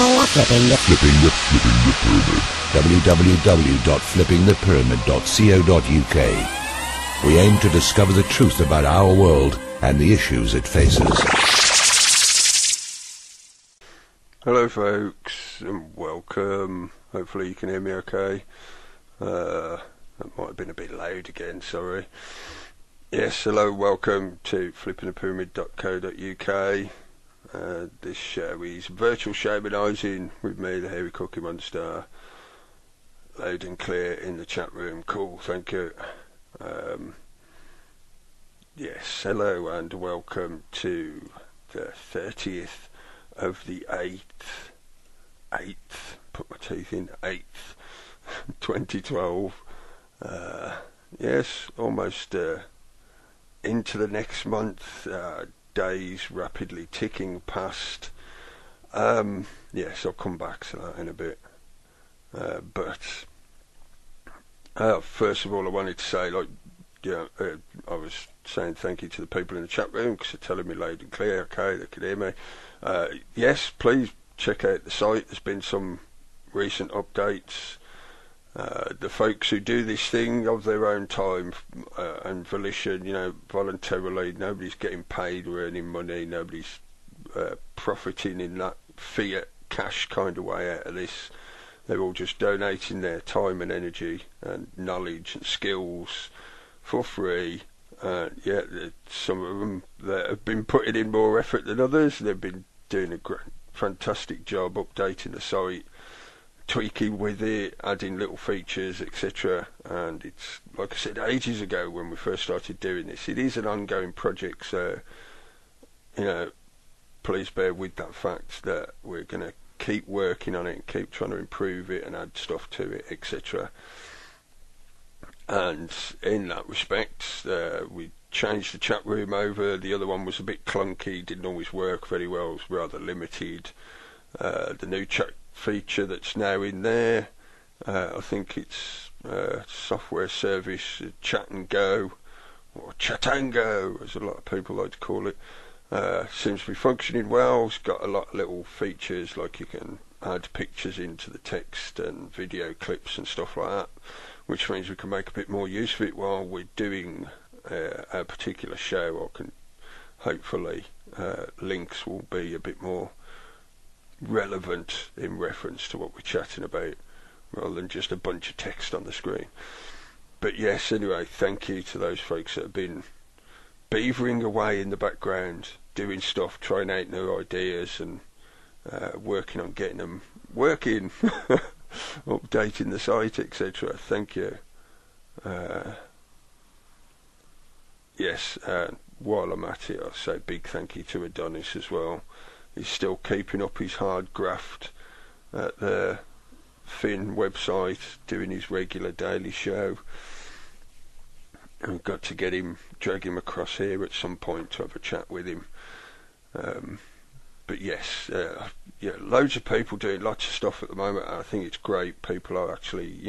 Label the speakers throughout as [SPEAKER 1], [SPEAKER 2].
[SPEAKER 1] Flipping the Pyramid. www.flippingthepyramid.co.uk. We aim to discover the truth about our world and the issues it faces.
[SPEAKER 2] Hello folks, and welcome. Hopefully you can hear me okay. That might have been a bit loud again, sorry. Yes, hello, welcome to FlippingThePyramid.co.uk. This show is virtual shamanizing with me, the HairyCookieMunster. Loud and clear in the chat room. Cool, thank you. Yes, hello and welcome to the 30th of the 8th, put my teeth in, 8th, 2012. Yes, almost into the next month. Days rapidly ticking past. Yes, I'll come back to that in a bit. But first of all, I wanted to say, I was saying thank you to the people in the chat room because they're telling me loud and clear. Okay, they can hear me. Yes, please check out the site. There's been some recent updates. The folks who do this thing of their own time and volition, voluntarily, nobody's getting paid or earning money, nobody's profiting in that fiat cash kind of way out of this. They're all just donating their time and energy and knowledge and skills for free. Some of them that have been putting in more effort than others. They've been doing a fantastic job updating the site, tweaking with it, adding little features, etc. And it's, like I said ages ago when we first started doing this, it is an ongoing project, so please bear with that fact that we're going to keep working on it and keep trying to improve it and add stuff to it, etc. And in that respect, we changed the chat room over. The other one was a bit clunky, didn't always work very well, was rather limited. The new chat feature that's now in there, I think it's software service Chat and Go, or Chatango as a lot of people like to call it. Seems to be functioning well. It's got a lot of little features, like you can add pictures into the text and video clips and stuff like that, which means we can make a bit more use of it while we're doing a particular show. Or can hopefully links will be a bit more relevant in reference to what we're chatting about, rather than just a bunch of text on the screen. But yes, anyway, thank you to those folks that have been beavering away in the background, doing stuff, trying out new ideas, and working on getting them working, updating the site, etc. Thank you. Yes, while I'm at it, I'll say big thank you to Adonis as well. He's still keeping up his hard graft at the Finn website, doing his regular daily show. And we've got to drag him across here at some point to have a chat with him. But yes, loads of people doing lots of stuff at the moment. I think it's great. People are actually,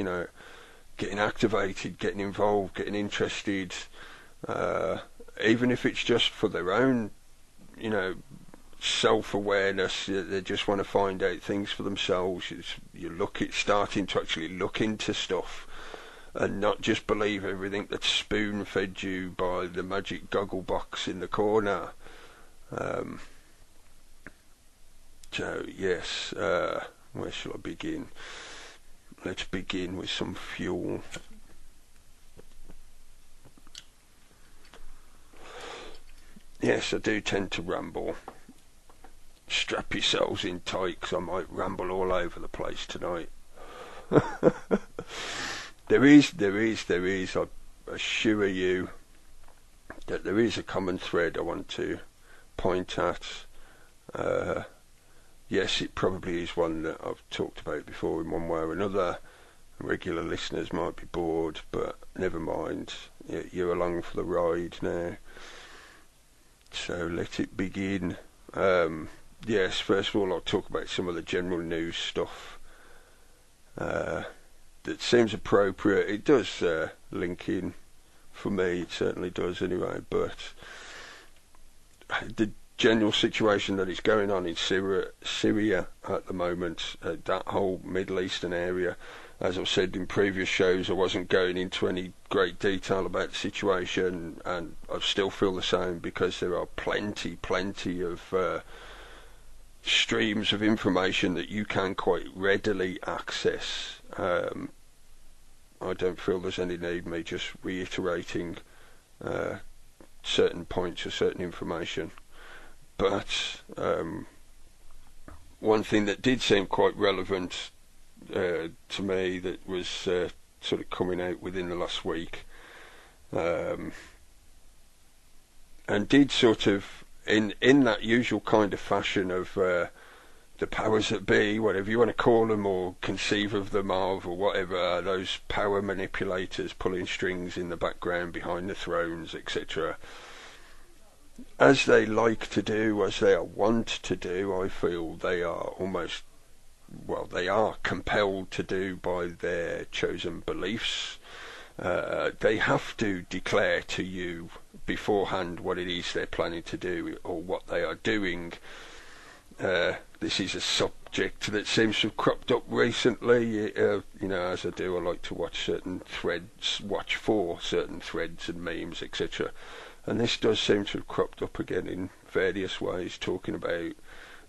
[SPEAKER 2] getting activated, getting involved, getting interested, even if it's just for their own, self-awareness. They just want to find out things for themselves. You're starting to actually look into stuff and not just believe everything that's spoon-fed you by the magic goggle box in the corner. So yes, where shall I begin? Let's begin with some fuel. Yes, I do tend to ramble. Strap yourselves in tight, because I might ramble all over the place tonight. There is, I assure you that there is a common thread I want to point at. Yes, it probably is one that I've talked about before in one way or another. Regular listeners might be bored, but never mind. You're along for the ride now. So let it begin. Yes, first of all, I'll talk about some of the general news stuff that seems appropriate. It does link in, for me, it certainly does anyway, but the general situation that is going on in Syria at the moment, that whole Middle Eastern area. As I've said in previous shows, I wasn't going into any great detail about the situation, and I still feel the same, because there are plenty of streams of information that you can quite readily access. I don't feel there's any need me just reiterating certain points or certain information. But one thing that did seem quite relevant to me, that was sort of coming out within the last week, and did sort of in that usual kind of fashion of the powers that be, whatever you want to call them or conceive of them of, or whatever, those power manipulators pulling strings in the background behind the thrones, etc., as they like to do, as they are wont to do. I feel they are almost, well, they are compelled to do by their chosen beliefs. They have to declare to you beforehand what it is they're planning to do, or what they are doing. This is a subject that seems to have cropped up recently. As I do, I like to watch certain threads, watch for certain threads and memes, etc. And this does seem to have cropped up again in various ways, talking about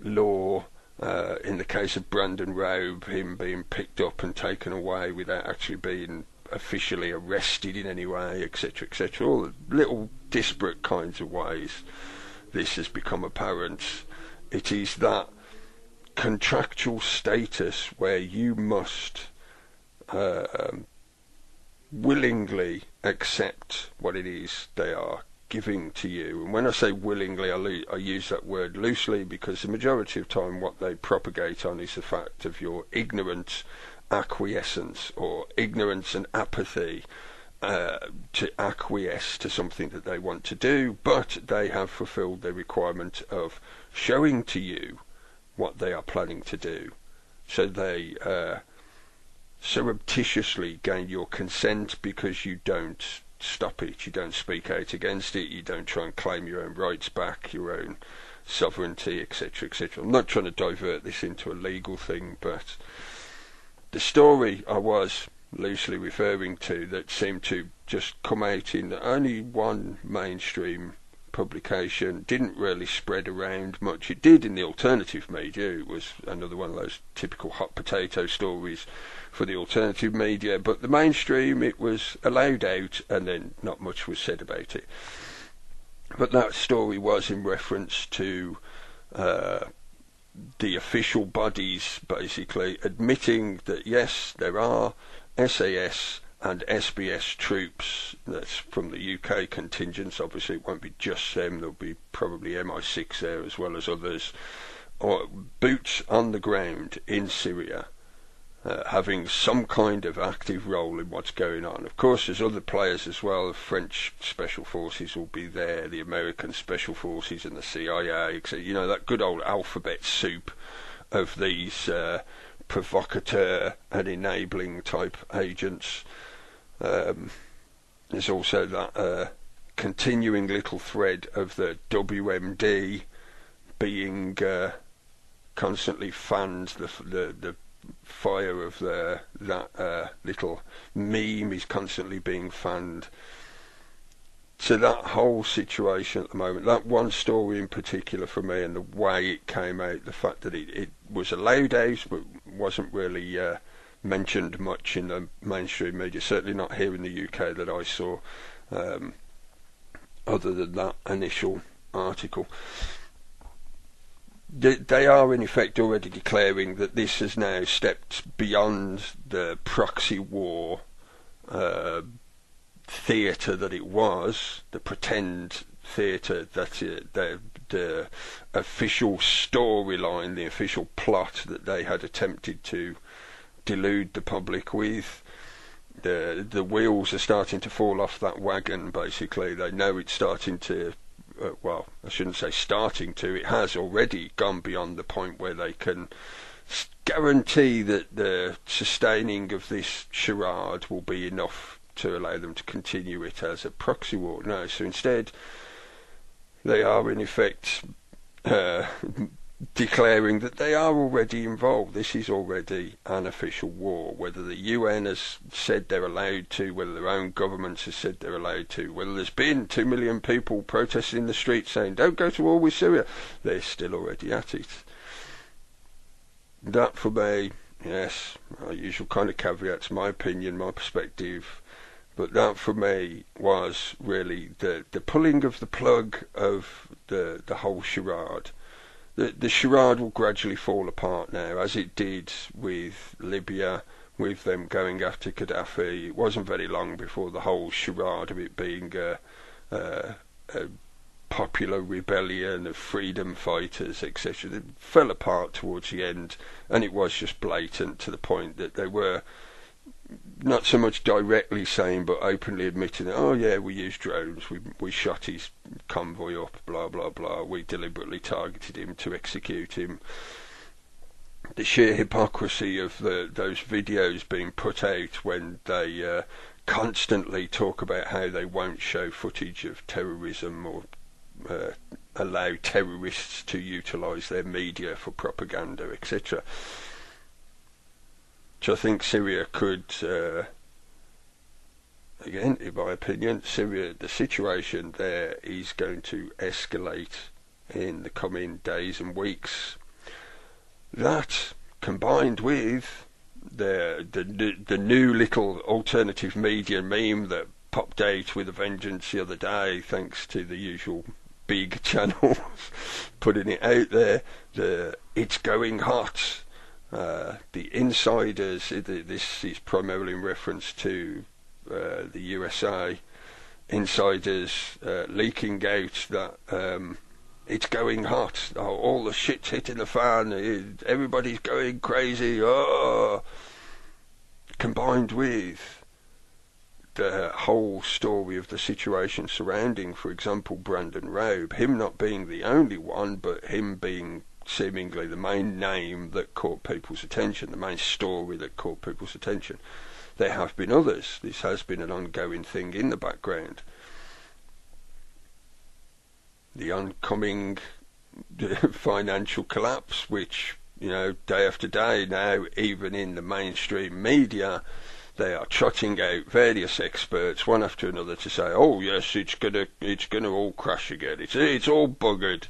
[SPEAKER 2] law. In the case of Brandon Raub, him being picked up and taken away without actually being officially arrested in any way, etc., etc. All the little disparate kinds of ways this has become apparent. It is that contractual status where you must willingly accept what it is they are giving to you. And when I say willingly, I use that word loosely, because the majority of time what they propagate on is the fact of your ignorant acquiescence, or ignorance and apathy to acquiesce to something that they want to do, but they have fulfilled their requirement of showing to you what they are planning to do. So they surreptitiously gain your consent, because you don't stop it, you don't speak out against it, you don't try and claim your own rights back, your own sovereignty, etc., etc. I'm not trying to divert this into a legal thing, but the story I was loosely referring to, that seemed to just come out in only one mainstream publication, didn't really spread around much. It did in the alternative media. It was another one of those typical hot potato stories for the alternative media, but the mainstream, it was allowed out, and then not much was said about it. But that story was in reference to the official bodies basically admitting that yes, there are SAS and SBS troops. That's from the UK contingents. Obviously it won't be just them, there'll be probably MI6 there as well as others, or boots on the ground in Syria, having some kind of active role in what's going on. Of course there's other players as well. The French special forces will be there, the American special forces and the CIA, etc. That good old alphabet soup of these provocateur and enabling type agents. There's also that continuing little thread of the WMD being constantly fanned. The fire of that little meme is constantly being fanned. So that whole situation at the moment, that one story in particular for me, and the way it came out, the fact that it was allowed out but wasn't really mentioned much in the mainstream media, certainly not here in the UK that I saw, other than that initial article. They are in effect already declaring that this has now stepped beyond the proxy war theatre that it was, the pretend theatre that the official storyline, the official plot that they had attempted to delude the public with. The wheels are starting to fall off that wagon, basically. They know it's starting to, well, I shouldn't say starting to, it has already gone beyond the point where they can guarantee that the sustaining of this charade will be enough to allow them to continue it as a proxy war. No, so instead they are in effect uh, declaring that they are already involved. This is already an official war. Whether the UN has said they're allowed to, whether their own governments have said they're allowed to, whether there's been 2 million people protesting in the streets saying don't go to war with Syria, they're still already at it. That for me, yes, our usual kind of caveats, my opinion, my perspective, but that for me was really the pulling of the plug of the whole charade. The charade will gradually fall apart now, as it did with Libya, with them going after Gaddafi. It wasn't very long before the whole charade of it being a popular rebellion of freedom fighters, etc., it fell apart towards the end, and it was just blatant to the point that they were not so much directly saying but openly admitting that, oh yeah, we used drones, we shot his convoy up, blah blah blah, we deliberately targeted him to execute him. The sheer hypocrisy of those videos being put out when they constantly talk about how they won't show footage of terrorism or allow terrorists to utilise their media for propaganda, etc. So I think Syria could, again, in my opinion, the situation there is going to escalate in the coming days and weeks. That, combined with the new little alternative media meme that popped out with a vengeance the other day, thanks to the usual big channels putting it out there, it's going hot. The insiders, this is primarily in reference to the USA, insiders leaking out that it's going hot, all the shit's hitting the fan, everybody's going crazy, combined with the whole story of the situation surrounding, for example, Brandon Raub, him not being the only one, but him being seemingly the main name that caught people's attention, the main story that caught people's attention. There have been others. This has been an ongoing thing in the background. The oncoming financial collapse, which, day after day now, even in the mainstream media, they are trotting out various experts, one after another, to say, oh yes, it's gonna all crash again. It's all buggered.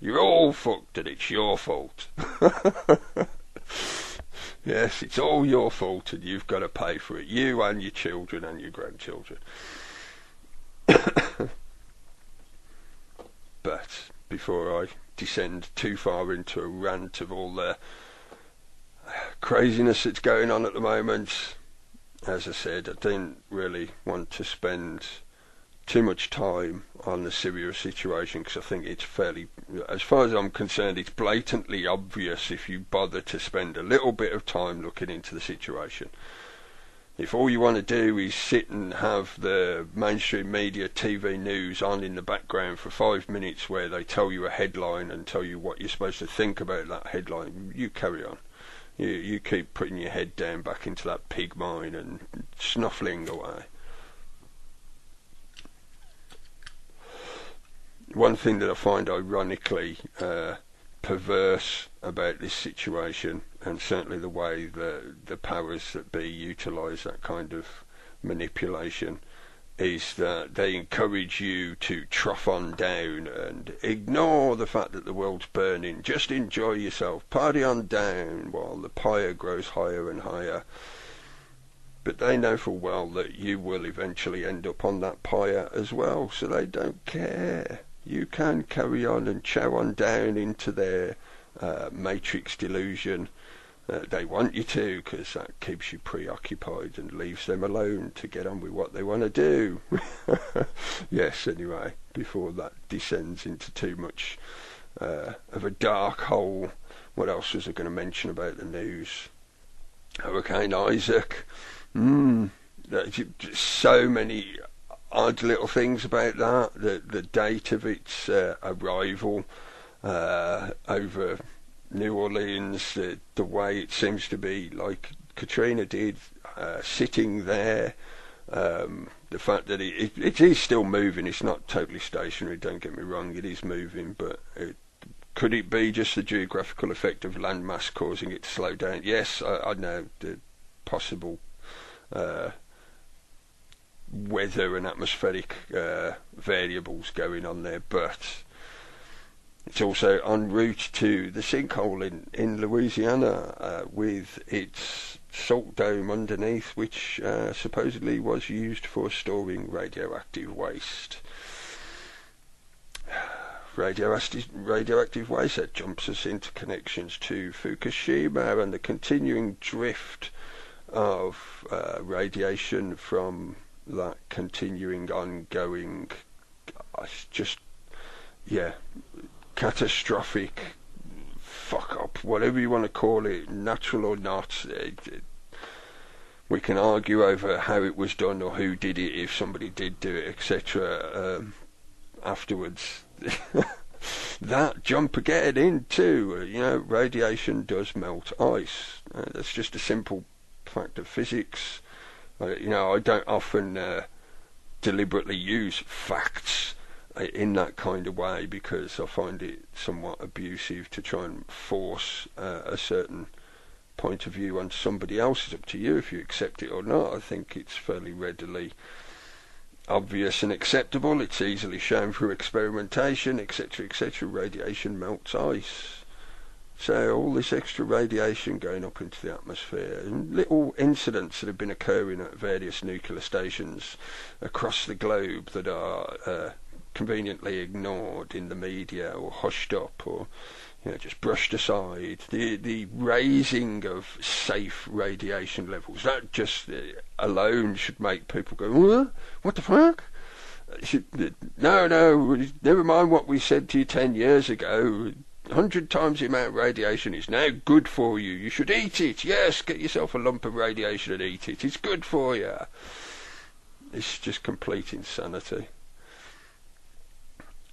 [SPEAKER 2] You're all fucked and it's your fault. Yes, it's all your fault and you've got to pay for it. You and your children and your grandchildren. But before I descend too far into a rant of all the craziness that's going on at the moment, as I said, I didn't really want to spend too much time on the Syria situation, because I think it's fairly, as far as I'm concerned, it's blatantly obvious if you bother to spend a little bit of time looking into the situation. If all you want to do is sit and have the mainstream media TV news on in the background for 5 minutes where they tell you a headline and tell you what you're supposed to think about that headline, you carry on. You keep putting your head down back into that pig mine and snuffling away. One thing that I find ironically perverse about this situation, and certainly the way the powers that be utilise that kind of manipulation, is that they encourage you to trough on down and ignore the fact that the world's burning. Just enjoy yourself, party on down while the pyre grows higher and higher. But they know full well that you will eventually end up on that pyre as well, so they don't care. You can carry on and chow on down into their matrix delusion. They want you to, because that keeps you preoccupied and leaves them alone to get on with what they want to do. Yes, anyway, before that descends into too much of a dark hole, what else was I going to mention about the news? Hurricane Isaac. So many odd little things about that. The date of its arrival over New Orleans, the way it seems to be like Katrina did, sitting there, the fact that it is still moving. It's not totally stationary, don't get me wrong, it is moving, but Could it be just the geographical effect of landmass causing it to slow down? Yes, I know the possible weather and atmospheric variables going on there, but it's also en route to the sinkhole in Louisiana with its salt dome underneath, which supposedly was used for storing radioactive waste. Radioactive waste, that jumps us into connections to Fukushima and the continuing drift of radiation from that continuing, ongoing, catastrophic fuck up, whatever you want to call it, natural or not. We can argue over how it was done or who did it, if somebody did do it, etc. Afterwards. That jump again into, radiation does melt ice. That's just a simple fact of physics. I don't often deliberately use facts in that kind of way, because I find it somewhat abusive to try and force a certain point of view on somebody else. It's up to you if you accept it or not. I think it's fairly readily obvious and acceptable. It's easily shown through experimentation, etc., etc. Radiation melts ice. So all this extra radiation going up into the atmosphere, and little incidents that have been occurring at various nuclear stations across the globe that are conveniently ignored in the media or hushed up or just brushed aside. The raising of safe radiation levels, that just alone should make people go, what the fuck? No, never mind what we said to you 10 years ago. 100 times the amount of radiation is now good for you. You should eat it. Yes, get yourself a lump of radiation and eat it. It's good for you. It's just complete insanity.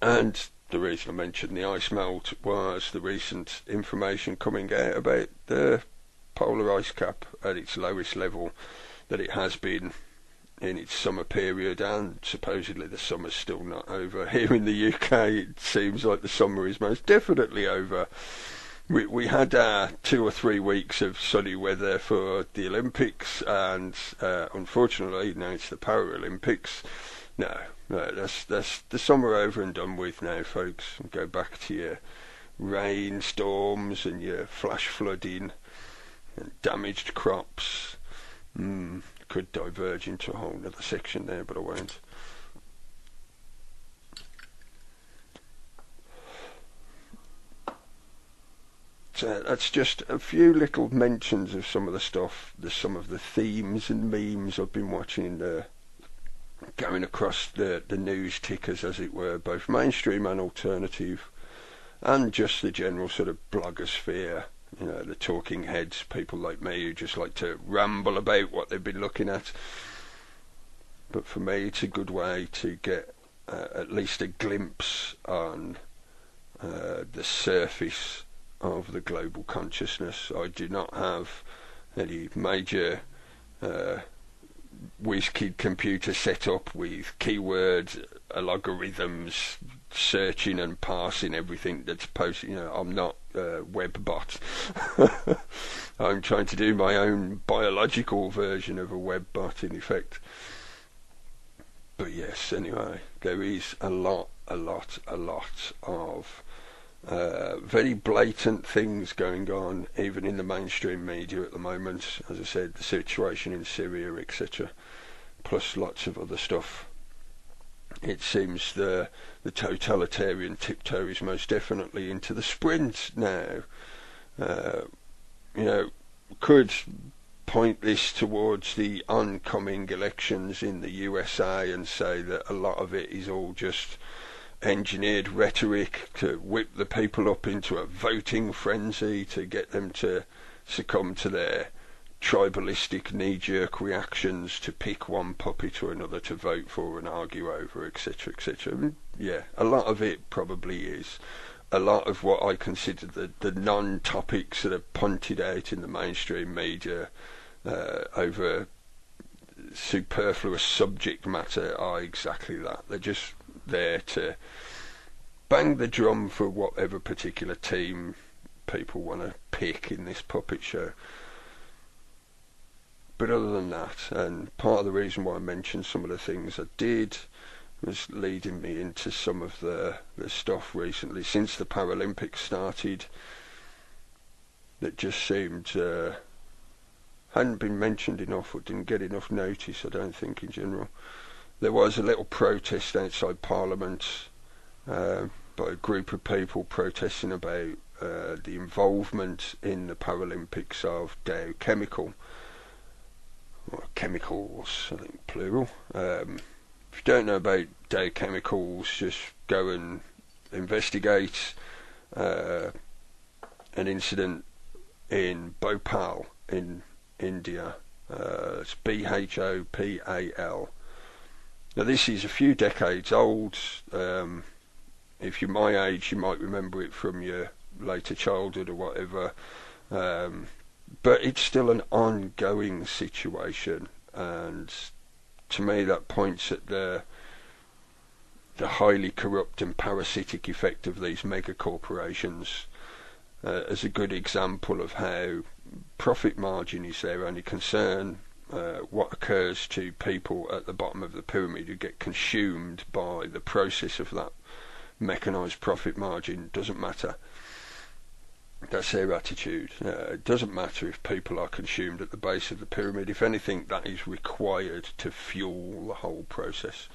[SPEAKER 2] And the reason I mentioned the ice melt was the recent information coming out about the polar ice cap at its lowest level that it has been in its summer period, and supposedly the summer's still not over. Here in the UK it seems like the summer is most definitely over. We had 2 or 3 weeks of sunny weather for the Olympics, and unfortunately now it's the Paralympics. No, that's the summer over and done with now, folks. Go back to your rain storms and your flash flooding and damaged crops. Could diverge into a whole other section there, but I won't. So that's just a few little mentions of some of the stuff, some of the themes and memes I've been watching going across the news tickers, as it were, both mainstream and alternative, and just the general sort of blogosphere. The talking heads, people like me who just like to ramble about what they've been looking at. But for me, it's a good way to get at least a glimpse on the surface of the global consciousness. I do not have any major WizKid computer set up with keywords, algorithms, searching and parsing everything that's posted. I'm not a web bot. I'm trying to do my own biological version of a web bot, in effect. But yes, anyway, there is a lot of very blatant things going on, even in the mainstream media at the moment. As I said, the situation in Syria, etc., plus lots of other stuff. It seems the totalitarian tiptoe is most definitely into the sprint now. Could point this towards the oncoming elections in the USA and say that a lot of it is all just engineered rhetoric to whip the people up into a voting frenzy, to get them to succumb to their tribalistic knee-jerk reactions, to pick one puppet or another to vote for and argue over, etc., etc. Yeah, a lot of it probably is. A lot of what I consider the non-topics that are punted out in the mainstream media over superfluous subject matter are exactly that. They're just there to bang the drum for whatever particular team people want to pick in this puppet show. But other than that, and part of the reason why I mentioned some of the things I did was leading me into some of the stuff recently since the Paralympics started that just seemed hadn't been mentioned enough, or didn't get enough notice, I don't think, in general. There was a little protest outside Parliament by a group of people protesting about the involvement in the Paralympics of Dow Chemical, or chemicals, I think plural. If you don't know about Dow Chemicals, just go and investigate an incident in Bhopal in India. It's Bhopal. Now this is a few decades old. If you're my age, you might remember it from your later childhood or whatever. But it's still an ongoing situation, and to me that points at the highly corrupt and parasitic effect of these mega corporations as a good example of how profit margin is their only concern. What occurs to people at the bottom of the pyramid who get consumed by the process of that mechanised profit margin doesn't matter. That's their attitude. It doesn't matter if people are consumed at the base of the pyramid. If anything, that is required to fuel the whole process.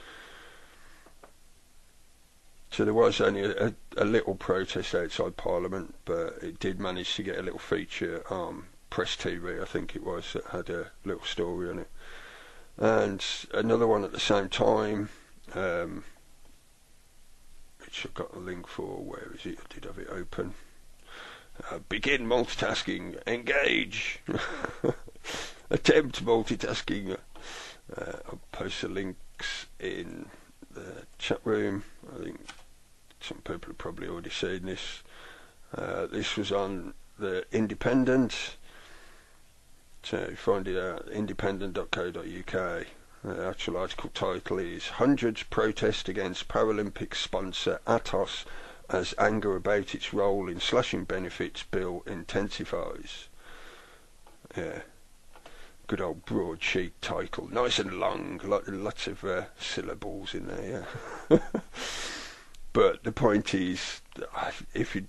[SPEAKER 2] So there was only a little protest outside Parliament, but it did manage to get a little feature on Press TV, I think it was, that had a little story on it. And another one at the same time, which I've got a link for. Where is it? I did have it open. Begin multitasking. Engage. Attempt multitasking. I'll post the links in the chat room. I think some people have probably already seen this. This was on the Independent. So find it at independent.co.uk. The actual article title is "Hundreds Protest Against Paralympic Sponsor Atos as Anger About Its Role in Slashing Benefits Bill Intensifies." Yeah, good old broadsheet title, nice and long, lots of syllables in there, yeah. But the point is, if you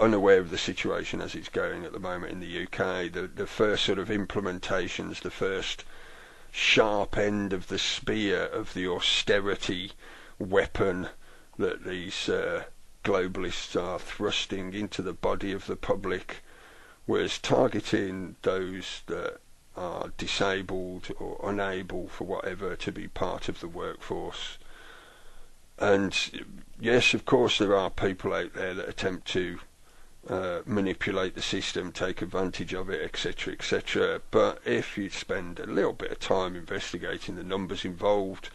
[SPEAKER 2] unaware of the situation as it's going at the moment in the UK, the first sort of implementations, the first sharp end of the spear of the austerity weapon that these globalists are thrusting into the body of the public was targeting those that are disabled or unable for whatever to be part of the workforce. And yes, of course, there are people out there that attempt to manipulate the system, take advantage of it, etc., etc. But if you spend a little bit of time investigating the numbers involved,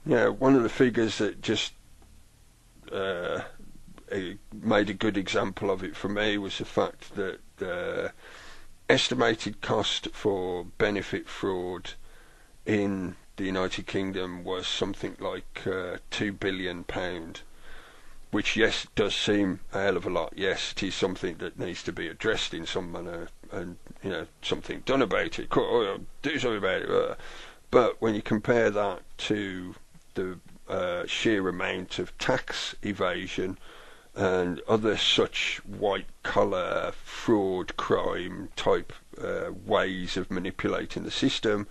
[SPEAKER 2] one of the figures that just made a good example of it for me was the fact that the estimated cost for benefit fraud in the United Kingdom was something like £2 billion, which, yes, does seem a hell of a lot. Yes, it is something that needs to be addressed in some manner, and something done about it. Do something about it. But when you compare that to the sheer amount of tax evasion and other such white-collar fraud, crime type ways of manipulating the system,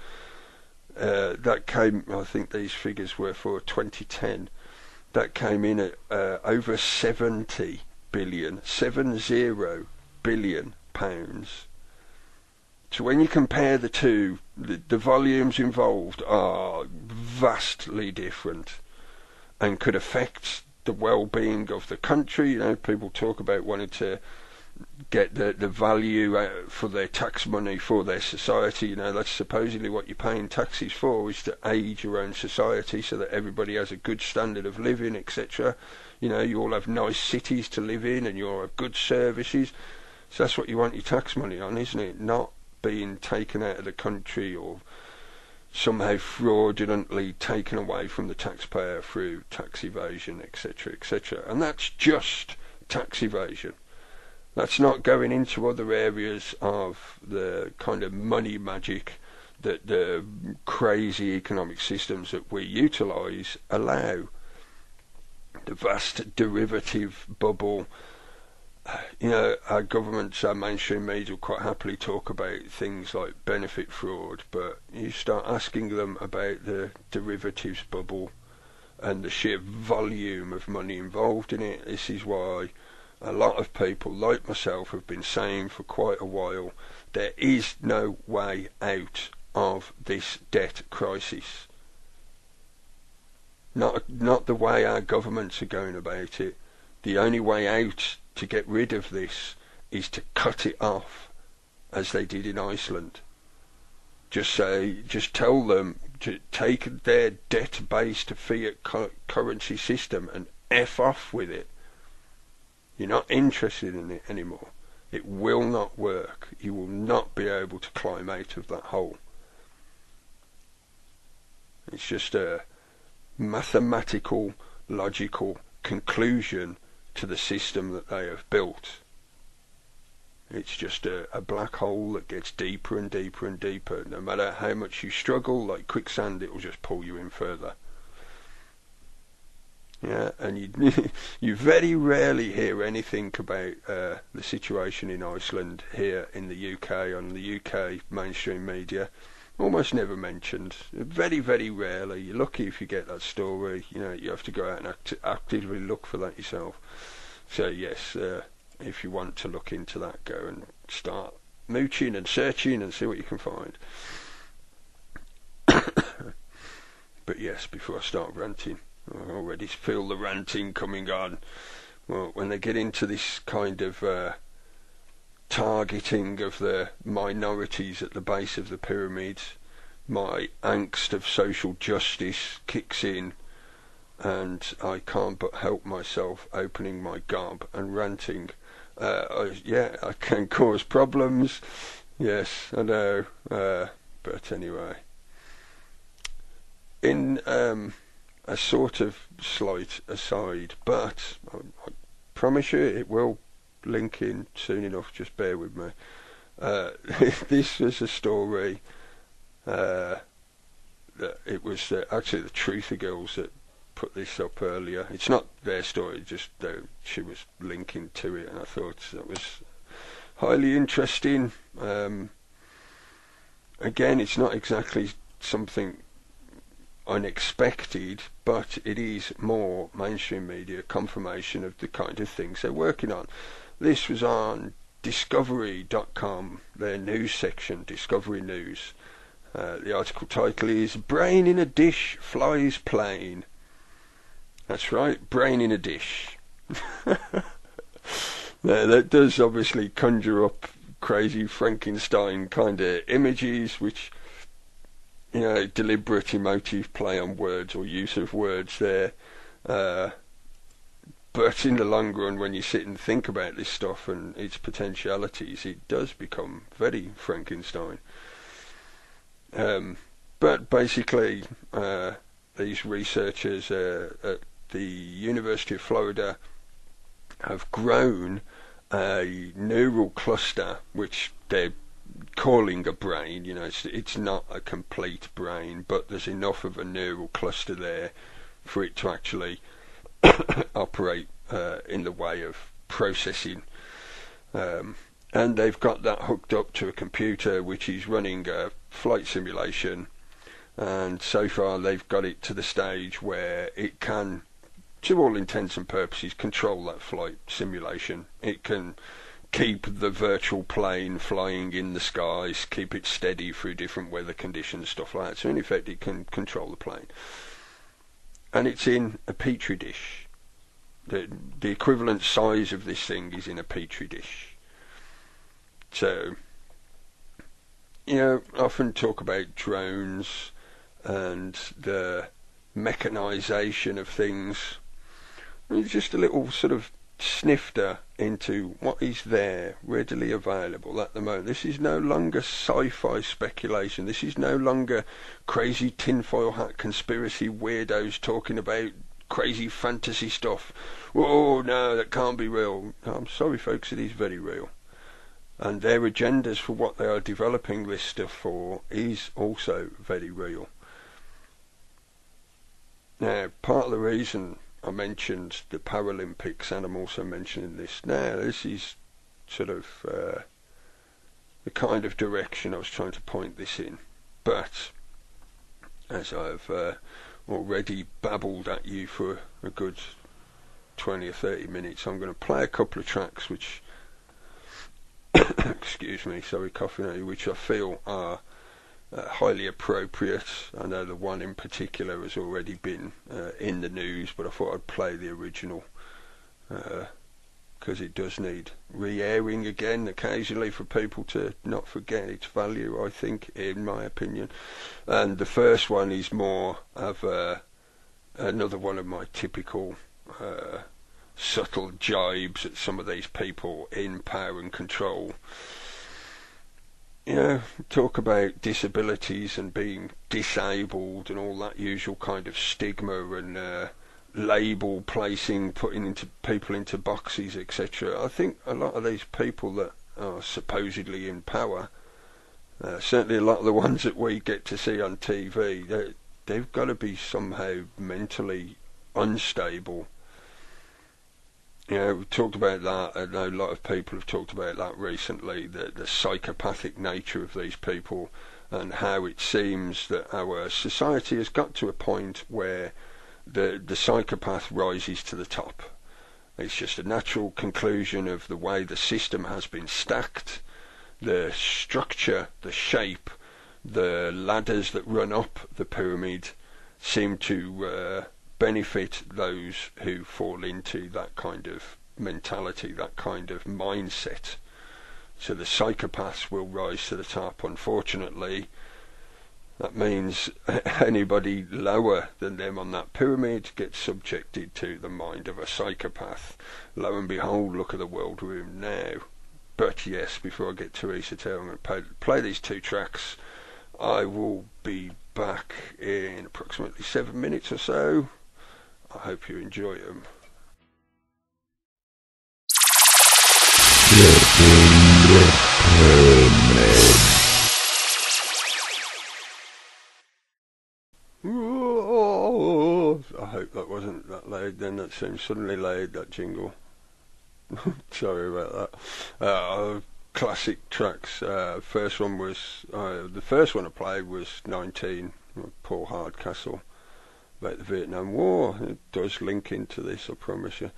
[SPEAKER 2] that came, I think these figures were for 2010, that came in at over 70 billion pounds. So when you compare the two, the volumes involved are vastly different and could affect the well-being of the country. People talk about wanting to get the value for their tax money for their society. That's supposedly what you're paying taxes for, is to aid your own society so that everybody has a good standard of living, etc. You all have nice cities to live in and you all have good services. So that's what you want your tax money on, isn't it? Not being taken out of the country or somehow fraudulently taken away from the taxpayer through tax evasion, etc., etc. And that's just tax evasion. That's not going into other areas of the kind of money magic that the crazy economic systems that we utilise allow. The vast derivative bubble. Our governments, our mainstream media will quite happily talk about things like benefit fraud, but you start asking them about the derivatives bubble and the sheer volume of money involved in it. This is why a lot of people like myself have been saying for quite a while there is no way out of this debt crisis. Not the way our governments are going about it. The only way out to get rid of this is to cut it off, as they did in Iceland. Just tell them to take their debt-based fiat currency system and F off with it. You're not interested in it anymore. It will not work. You will not be able to climb out of that hole. It's just a mathematical, logical conclusion to the system that they have built. It's just a black hole that gets deeper and deeper and deeper. No matter how much you struggle, like quicksand, it will just pull you in further. Yeah, and you very rarely hear anything about the situation in Iceland here in the UK on the UK mainstream media. Almost never mentioned. Very, very rarely. You're lucky if you get that story. You have to go out and actively look for that yourself. So yes, if you want to look into that, go and start mooching and searching and see what you can find. But yes, before I start ranting, I already feel the ranting coming on. Well, when they get into this kind of targeting of the minorities at the base of the pyramid, my angst of social justice kicks in, and I can't but help myself opening my gob and ranting. I can cause problems. Yes, I know. But anyway, in a sort of slight aside, but I promise you it will link in soon enough, just bear with me. This was a story that it was actually the Truther Girls that put this up earlier. It's not their story, just she was linking to it, and I thought that was highly interesting. Again, it's not exactly something unexpected, but it is more mainstream media confirmation of the kind of things they're working on. This was on Discovery.com, their news section, Discovery News. The article title is "Brain in a Dish Flies Plane." That's right, brain in a dish. Now, that does obviously conjure up crazy Frankenstein kind of images, which, deliberate emotive play on words or use of words there. But in the long run, when you sit and think about this stuff and its potentialities, it does become very Frankenstein. But basically, these researchers at the University of Florida have grown a neural cluster, which they're calling a brain. It's not a complete brain, but there's enough of a neural cluster there for it to actually operate in the way of processing. And they've got that hooked up to a computer which is running a flight simulation, and so far they've got it to the stage where it can, to all intents and purposes, control that flight simulation. It can keep the virtual plane flying in the skies, keep it steady through different weather conditions, stuff like that. So in effect it can control the plane. And it's in a petri dish. The equivalent size of this thing is in a petri dish. So, often talk about drones and the mechanisation of things. It's just a little sort of snifter into what is there, readily available at the moment. This is no longer sci-fi speculation. This is no longer crazy tinfoil hat conspiracy weirdos talking about crazy fantasy stuff. Oh no, that can't be real. I'm sorry folks, it is very real. And their agendas for what they are developing this stuff for is also very real. Now, part of the reason I mentioned the Paralympics, and I'm also mentioning this now, this is sort of the kind of direction I was trying to point this in. But, as I've already babbled at you for a good 20 or 30 minutes, I'm going to play a couple of tracks which excuse me, sorry, coughing at you, which I feel are highly appropriate. I know the one in particular has already been in the news, but I thought I'd play the original because it does need re-airing again occasionally for people to not forget its value, I think, in my opinion. And the first one is more of another one of my typical subtle jibes at some of these people in power and control. You know, talk about disabilities and being disabled and all that usual kind of stigma and label placing, putting into people into boxes, etc. I think a lot of these people that are supposedly in power, certainly a lot of the ones that we get to see on TV, they've got to be somehow mentally unstable. You know, we've talked about that. I know a lot of people have talked about that recently, the psychopathic nature of these people and how it seems that our society has got to a point where the psychopath rises to the top. It's just a natural conclusion of the way the system has been stacked, the structure, the shape, the ladders that run up the pyramid seem to benefit those who fall into that kind of mentality, that kind of mindset. So the psychopaths will rise to the top. Unfortunately, that means anybody lower than them on that pyramid gets subjected to the mind of a psychopath. Lo and behold, look at the world we're in now. But yes, before I get to Esoteric, I'm going to play these two tracks. I will be back in approximately 7 minutes or so. I hope you enjoy them. I hope that wasn't that loud then. That seems suddenly loud, that jingle. Sorry about that. Classic tracks. First one was the first one I played was 19, Paul Hardcastle, about the Vietnam War. It does link into this, I promise you.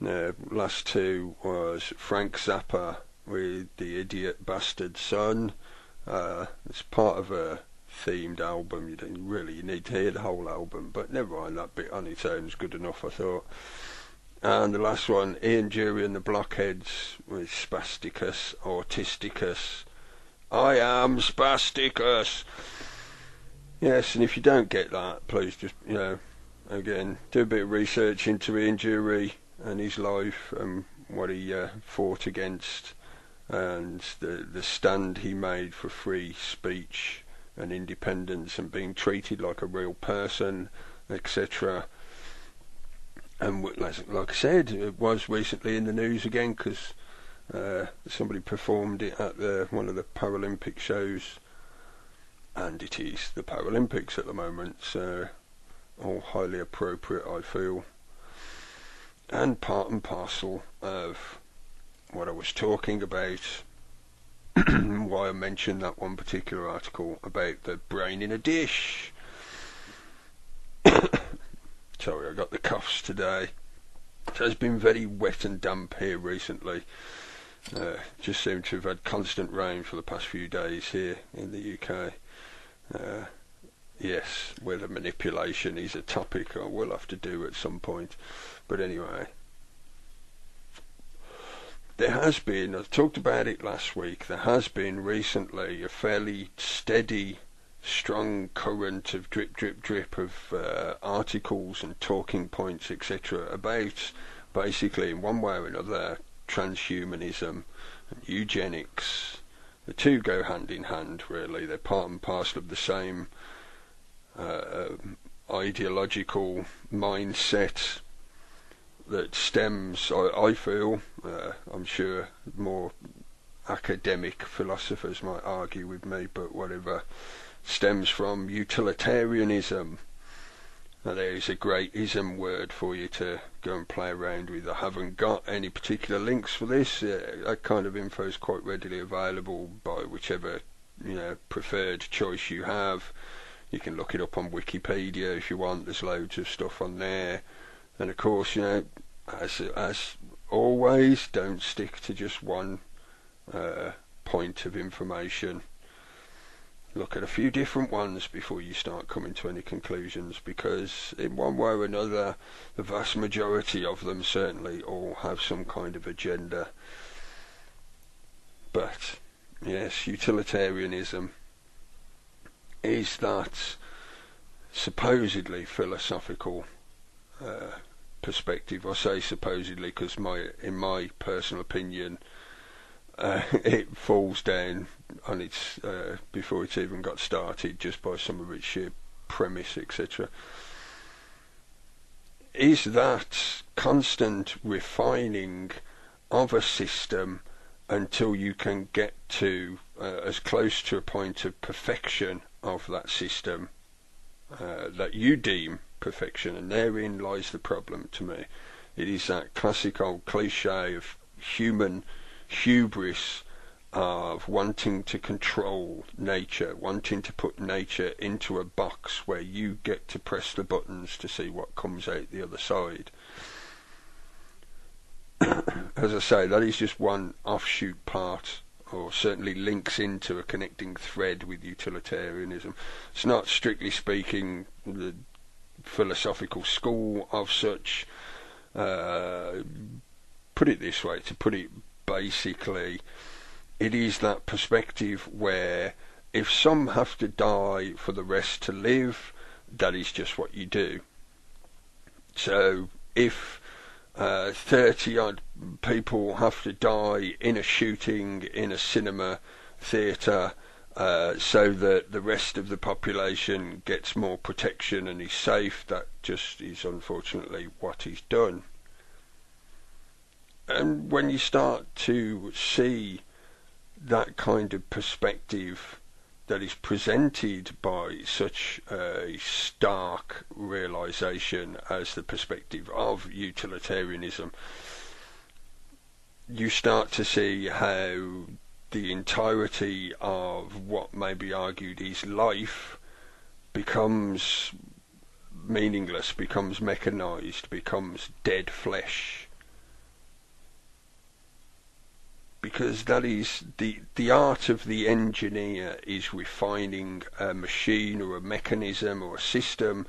[SPEAKER 2] Last two was Frank Zappa with The Idiot Bastard Son. It's part of a themed album. You need to hear the whole album, but never mind, that bit on its own is good enough, I thought. And the last one, Ian Dury and the Blockheads with Spasticus Autisticus. I am Spasticus. Yes, and if you don't get that, please just, again, do a bit of research into Ian Dury and his life and what he fought against and the stand he made for free speech and independence and being treated like a real person, etc. And like I said, it was recently in the news again because somebody performed it at one of the Paralympic shows, and it is the Paralympics at the moment, so all highly appropriate, I feel, and part and parcel of what I was talking about. Why I mentioned that one particular article about the brain in a dish. Sorry, I got the coughs today. It has been very wet and damp here recently. Just seem to have had constant rain for the past few days here in the UK. Yes, weather manipulation is a topic I will have to do at some point. But anyway, there has been, I talked about it last week, there has been recently a fairly steady, strong current of drip of articles and talking points, etc., about basically, in one way or another, transhumanism and eugenics, the two go hand in hand, really. They're part and parcel of the same ideological mindset that stems, I feel, I'm sure more academic philosophers might argue with me, but whatever, stems from utilitarianism. Now, there's a great ism word for you to go and play around with. I haven't got any particular links for this. That kind of info is quite readily available by whichever preferred choice you have. You can look it up on Wikipedia if you want. There's loads of stuff on there. And of course, as always, don't stick to just one point of information. Look at a few different ones before you start coming to any conclusions, because in one way or another, the vast majority of them certainly all have some kind of agenda. But yes, utilitarianism is that supposedly philosophical perspective. I say supposedly because in my personal opinion, it falls down on its before it's even got started, just by some of its sheer premise, etc. Is that constant refining of a system until you can get to as close to a point of perfection of that system that you deem perfection, and therein lies the problem to me. It is that classic old cliche of human hubris, of wanting to control nature, wanting to put nature into a box where you get to press the buttons to see what comes out the other side. As I say, that is just one offshoot part, or certainly links into a connecting thread with utilitarianism. It's not, strictly speaking, the philosophical school of such. Put it this way, to put it basically, it is that perspective where if some have to die for the rest to live, that is just what you do. So if 30 odd people have to die in a shooting in a cinema theatre so that the rest of the population gets more protection and is safe, that just is unfortunately what is done. And when you start to see that kind of perspective that is presented by such a stark realization as the perspective of utilitarianism, you start to see how the entirety of what may be argued is life becomes meaningless, becomes mechanized, becomes dead flesh. Because that is the art of the engineer, is refining a machine or a mechanism or a system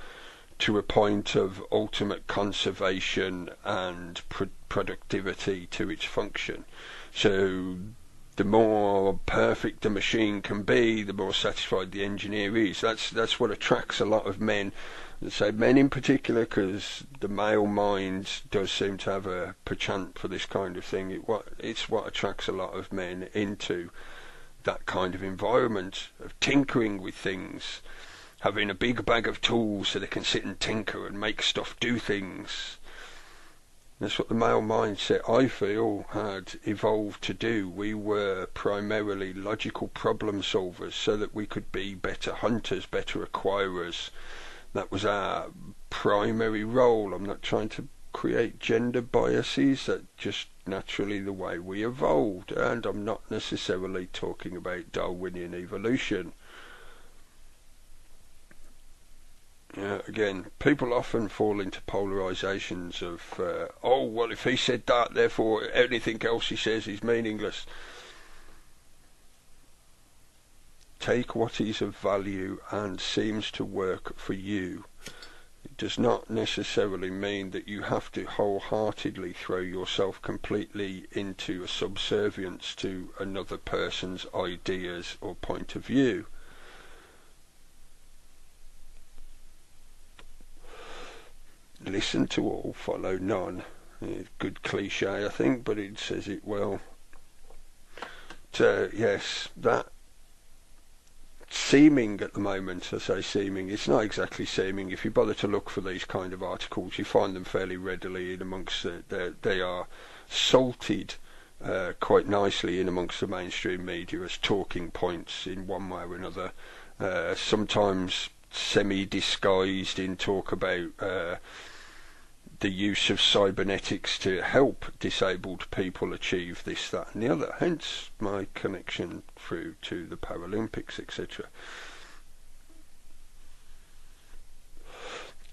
[SPEAKER 2] to a point of ultimate conservation and productivity to its function. So the more perfect the machine can be, the more satisfied the engineer is. That's what attracts a lot of men. Let's say men in particular, because the male mind does seem to have a penchant for this kind of thing. It's what attracts a lot of men into that kind of environment of tinkering with things, having a big bag of tools so they can sit and tinker and make stuff do things. That's what the male mindset, I feel, had evolved to do. We were primarily logical problem solvers so that we could be better hunters, better acquirers. That was our primary role. I'm not trying to create gender biases. That's just naturally the way we evolved. And I'm not necessarily talking about Darwinian evolution. Again, people often fall into polarizations of, oh, well, if he said that, therefore anything else he says is meaningless. Take what is of value and seems to work for you. It does not necessarily mean that you have to wholeheartedly throw yourself completely into a subservience to another person's ideas or point of view. Listen to all, follow none. Good cliche, I think, but it says it well. Yes, that seeming at the moment, I say seeming, it's not exactly seeming. If you bother to look for these kind of articles, you find them fairly readily in amongst they are salted quite nicely in amongst the mainstream media as talking points in one way or another, sometimes semi-disguised in talk about the use of cybernetics to help disabled people achieve this, that and the other, hence my connection through to the Paralympics, etc.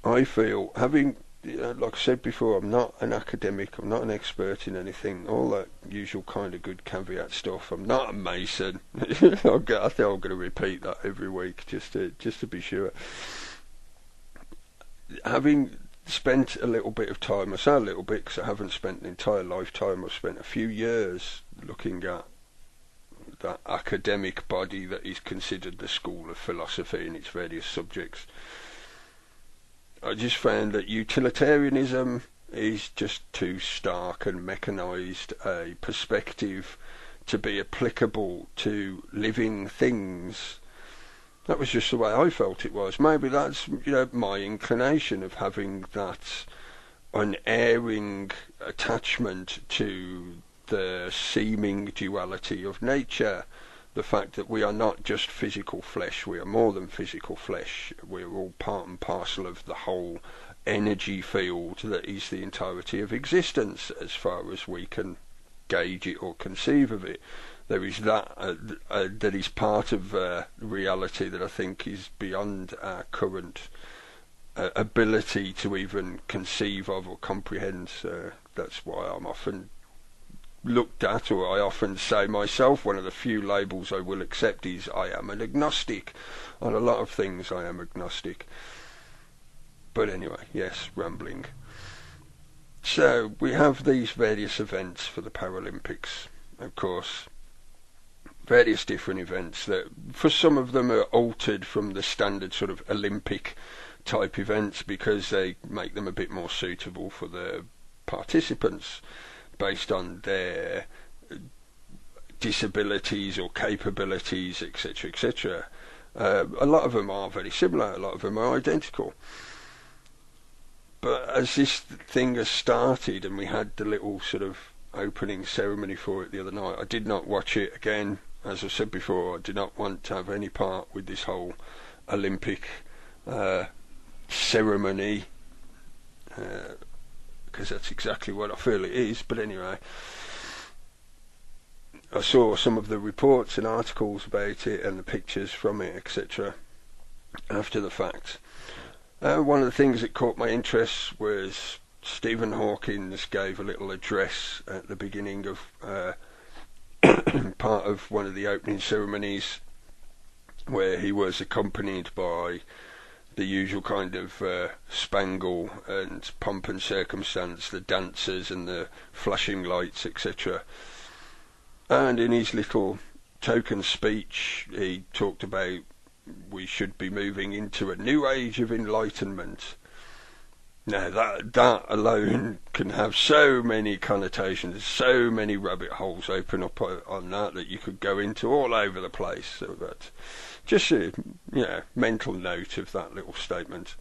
[SPEAKER 2] I feel, having, like I said before, I'm not an academic, I'm not an expert in anything, all that usual kind of good caveat stuff. I'm not a Mason. I think I'm going to repeat that every week just to be sure. Having spent a little bit of time, I say a little bit because I haven't spent an entire lifetime, I've spent a few years looking at that academic body that is considered the school of philosophy in its various subjects. I just found that utilitarianism is just too stark and mechanised a perspective to be applicable to living things. That was just the way I felt it was. Maybe that's, my inclination of having that unerring attachment to the seeming duality of nature. The fact that we are not just physical flesh, we are more than physical flesh. We're all part and parcel of the whole energy field that is the entirety of existence as far as we can gauge it or conceive of it. There is that that is part of reality that I think is beyond our current ability to even conceive of or comprehend. That's why I'm often looked at, or I often say myself, one of the few labels I will accept is I am an agnostic. On a lot of things I am agnostic. But anyway, yes, rambling. So we have these various events for the Paralympics, of course. Various different events that, for some of them, are altered from the standard sort of Olympic type events because they make them a bit more suitable for the participants based on their disabilities or capabilities, etc., etc. A lot of them are very similar, a lot of them are identical. But as this thing has started and we had the little sort of opening ceremony for it the other night, I did not watch it again. As I said before, I do not want to have any part with this whole Olympic ceremony, because that's exactly what I feel it is. But anyway, I saw some of the reports and articles about it and the pictures from it, etc. after the fact. One of the things that caught my interest was Stephen Hawking gave a little address at the beginning of part of one of the opening ceremonies, where he was accompanied by the usual kind of spangle and pomp and circumstance, the dancers and the flashing lights, etc. And in his little token speech, he talked about we should be moving into a new age of enlightenment. Now that alone can have so many connotations, so many rabbit holes open up on that you could go into all over the place. So that just a mental note of that little statement.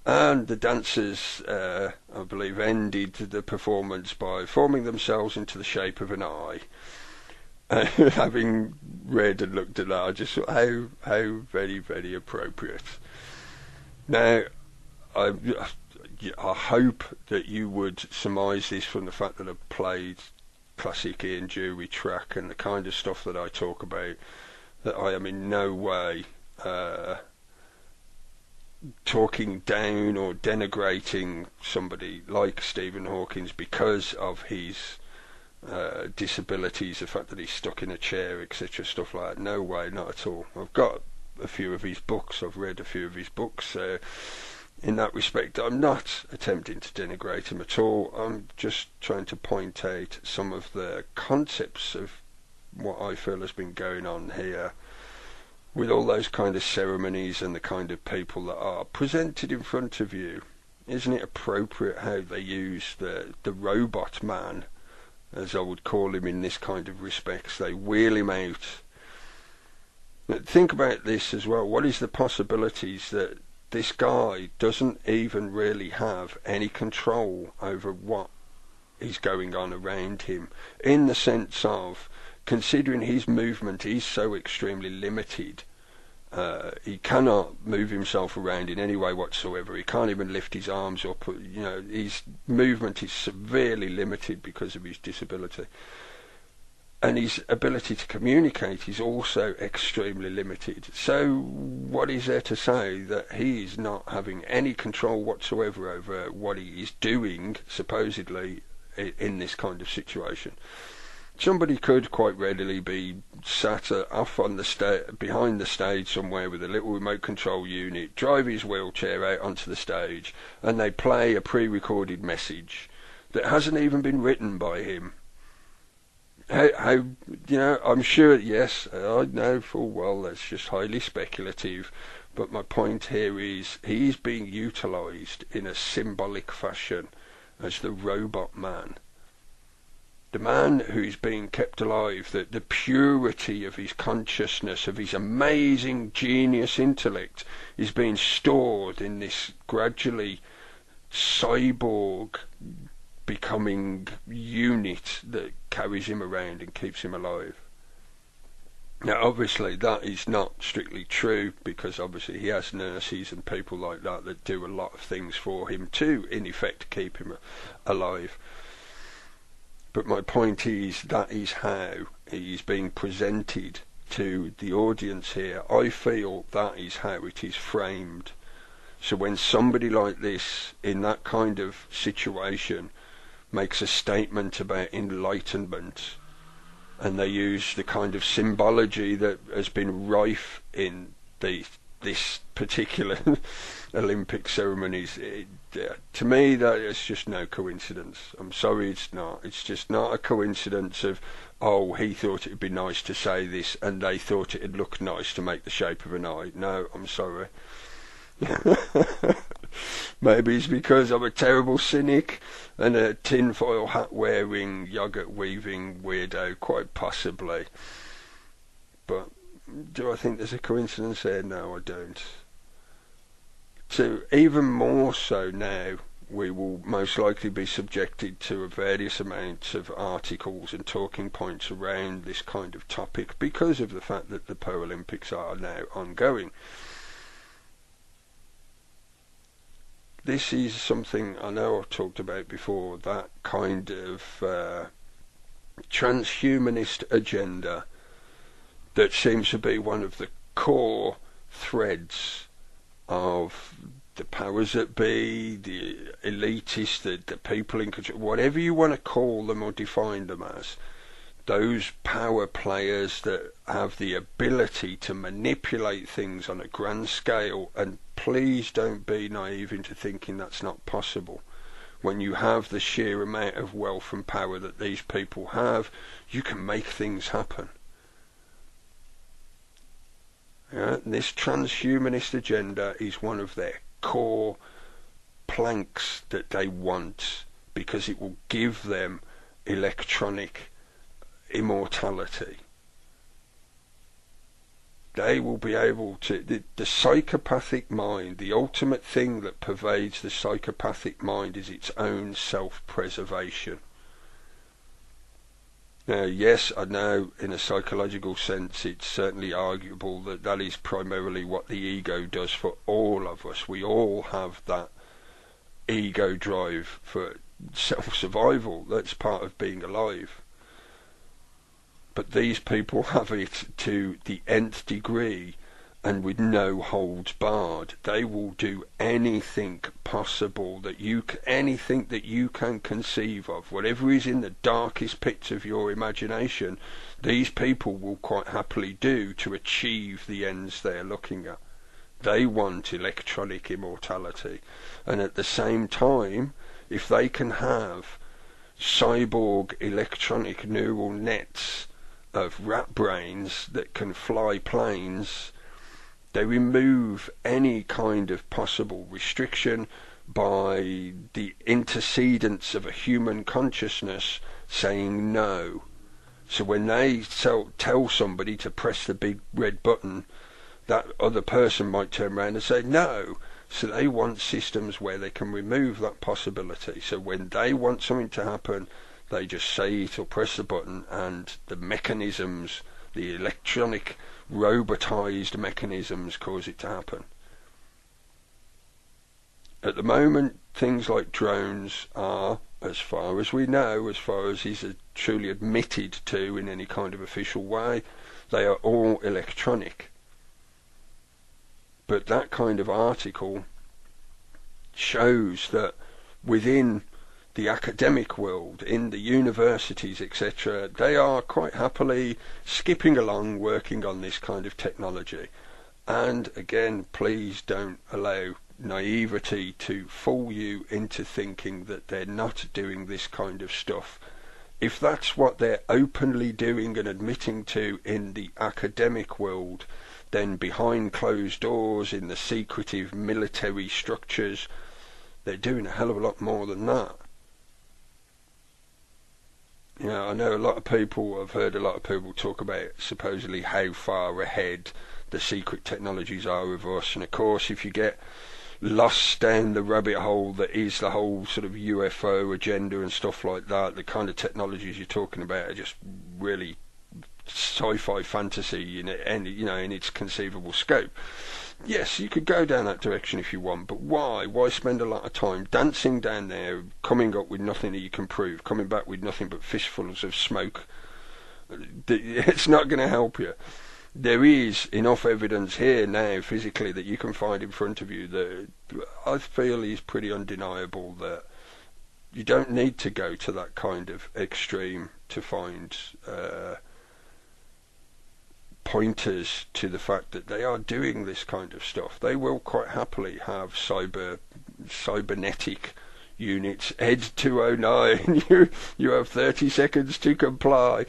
[SPEAKER 2] And the dancers, I believe, ended the performance by forming themselves into the shape of an eye. Having read and looked at that, I just thought how very, very appropriate. Now, I hope that you would surmise this from the fact that I've played classic Ian Jury track and the kind of stuff that I talk about, that I am in no way talking down or denigrating somebody like Stephen Hawking because of his disabilities, the fact that he's stuck in a chair, etc., stuff like that. No way, not at all. I've got a few of his books, I've read a few of his books. In that respect, I'm not attempting to denigrate him at all. I'm just trying to point out some of the concepts of what I feel has been going on here with all those kind of ceremonies and the kind of people that are presented in front of you isn't it appropriate how they use the robot man, as I would call him in this kind of respects? They wheel him out. Think about this as well. What is the possibilities that this guy doesn't even really have any control over what is going on around him, in the sense of, considering his movement is so extremely limited, he cannot move himself around in any way whatsoever. He can't even lift his arms up. His movement is severely limited because of his disability. And his ability to communicate is also extremely limited. So what is there to say that he is not having any control whatsoever over what he is doing, supposedly, in this kind of situation? Somebody could quite readily be sat off on the behind the stage somewhere with a little remote control unit, drive his wheelchair out onto the stage, and they play a pre-recorded message that hasn't even been written by him. How I'm sure, yes, I know full well that's just highly speculative, but my point here is he's being utilised in a symbolic fashion as the robot man. The man who's being kept alive, the purity of his consciousness, of his amazing genius intellect, is being stored in this gradually cyborg becoming unit that carries him around and keeps him alive. Now obviously that is not strictly true, because obviously he has nurses and people like that do a lot of things for him to in effect keep him alive. But my point is, that is how he is being presented to the audience here. I feel that is how it is framed. So when somebody like this, in that kind of situation, makes a statement about enlightenment, and they use the kind of symbology that has been rife in this particular Olympic ceremonies, to me that is just no coincidence. I'm sorry, it's not. It's just not a coincidence of, oh, he thought it would be nice to say this and they thought it would look nice to make the shape of an eye. No, I'm sorry. Maybe it's because I'm a terrible cynic and a tinfoil hat wearing, yogurt weaving weirdo, quite possibly. But do I think there's a coincidence there? No, I don't. So even more so now, we will most likely be subjected to various amounts of articles and talking points around this kind of topic because of the fact that the Paralympics are now ongoing. This is something I know I've talked about before, that kind of transhumanist agenda that seems to be one of the core threads of the powers that be, the elitists, the people in control, whatever you want to call them or define them as, those power players that have the ability to manipulate things on a grand scale. And please don't be naive into thinking that's not possible. When you have the sheer amount of wealth and power that these people have, you can make things happen. This transhumanist agenda is one of their core planks that they want, because it will give them electronic immortality. They will be able to, the psychopathic mind, the ultimate thing that pervades the psychopathic mind is its own self-preservation. Now, yes, I know in a psychological sense it's certainly arguable that that is primarily what the ego does for all of us. We all have that ego drive for self-survival. That's part of being alive. But these people have it to the nth degree and with no holds barred. They will do anything possible that anything that you can conceive of, whatever is in the darkest pits of your imagination, these people will quite happily do to achieve the ends they're looking at. They want electronic immortality, and at the same time, if they can have cyborg electronic neural nets of rat brains that can fly planes, they remove any kind of possible restriction, by the intercedence of a human consciousness saying no. So when they tell somebody to press the big red button, that other person might turn around and say no. So they want systems where they can remove that possibility. So when they want something to happen, they just say it or press the button, and the mechanisms, the electronic robotized mechanisms, cause it to happen. At the moment, things like drones are, as far as we know, as far as is truly admitted to in any kind of official way, they are all electronic. But that kind of article shows that within the academic world, in the universities, etc., they are quite happily skipping along working on this kind of technology. And again, please don't allow naivety to fool you into thinking that they're not doing this kind of stuff. If that's what they're openly doing and admitting to in the academic world, then behind closed doors in the secretive military structures, they're doing a hell of a lot more than that. You know, I know a lot of people, I've heard a lot of people talk about supposedly how far ahead the secret technologies are with us, and of course if you get lost down the rabbit hole that is the whole sort of UFO agenda and stuff like that, the kind of technologies you're talking about are just really sci-fi fantasy in its conceivable scope. Yes, you could go down that direction if you want, but why spend a lot of time dancing down there, coming up with nothing that you can prove, coming back with nothing but fistfuls of smoke? It's not going to help you. There is enough evidence here now physically that you can find in front of you that I feel is pretty undeniable, that you don't need to go to that kind of extreme to find pointers to the fact that they are doing this kind of stuff. They will quite happily have cybernetic units. Ed 209, you have 30 seconds to comply.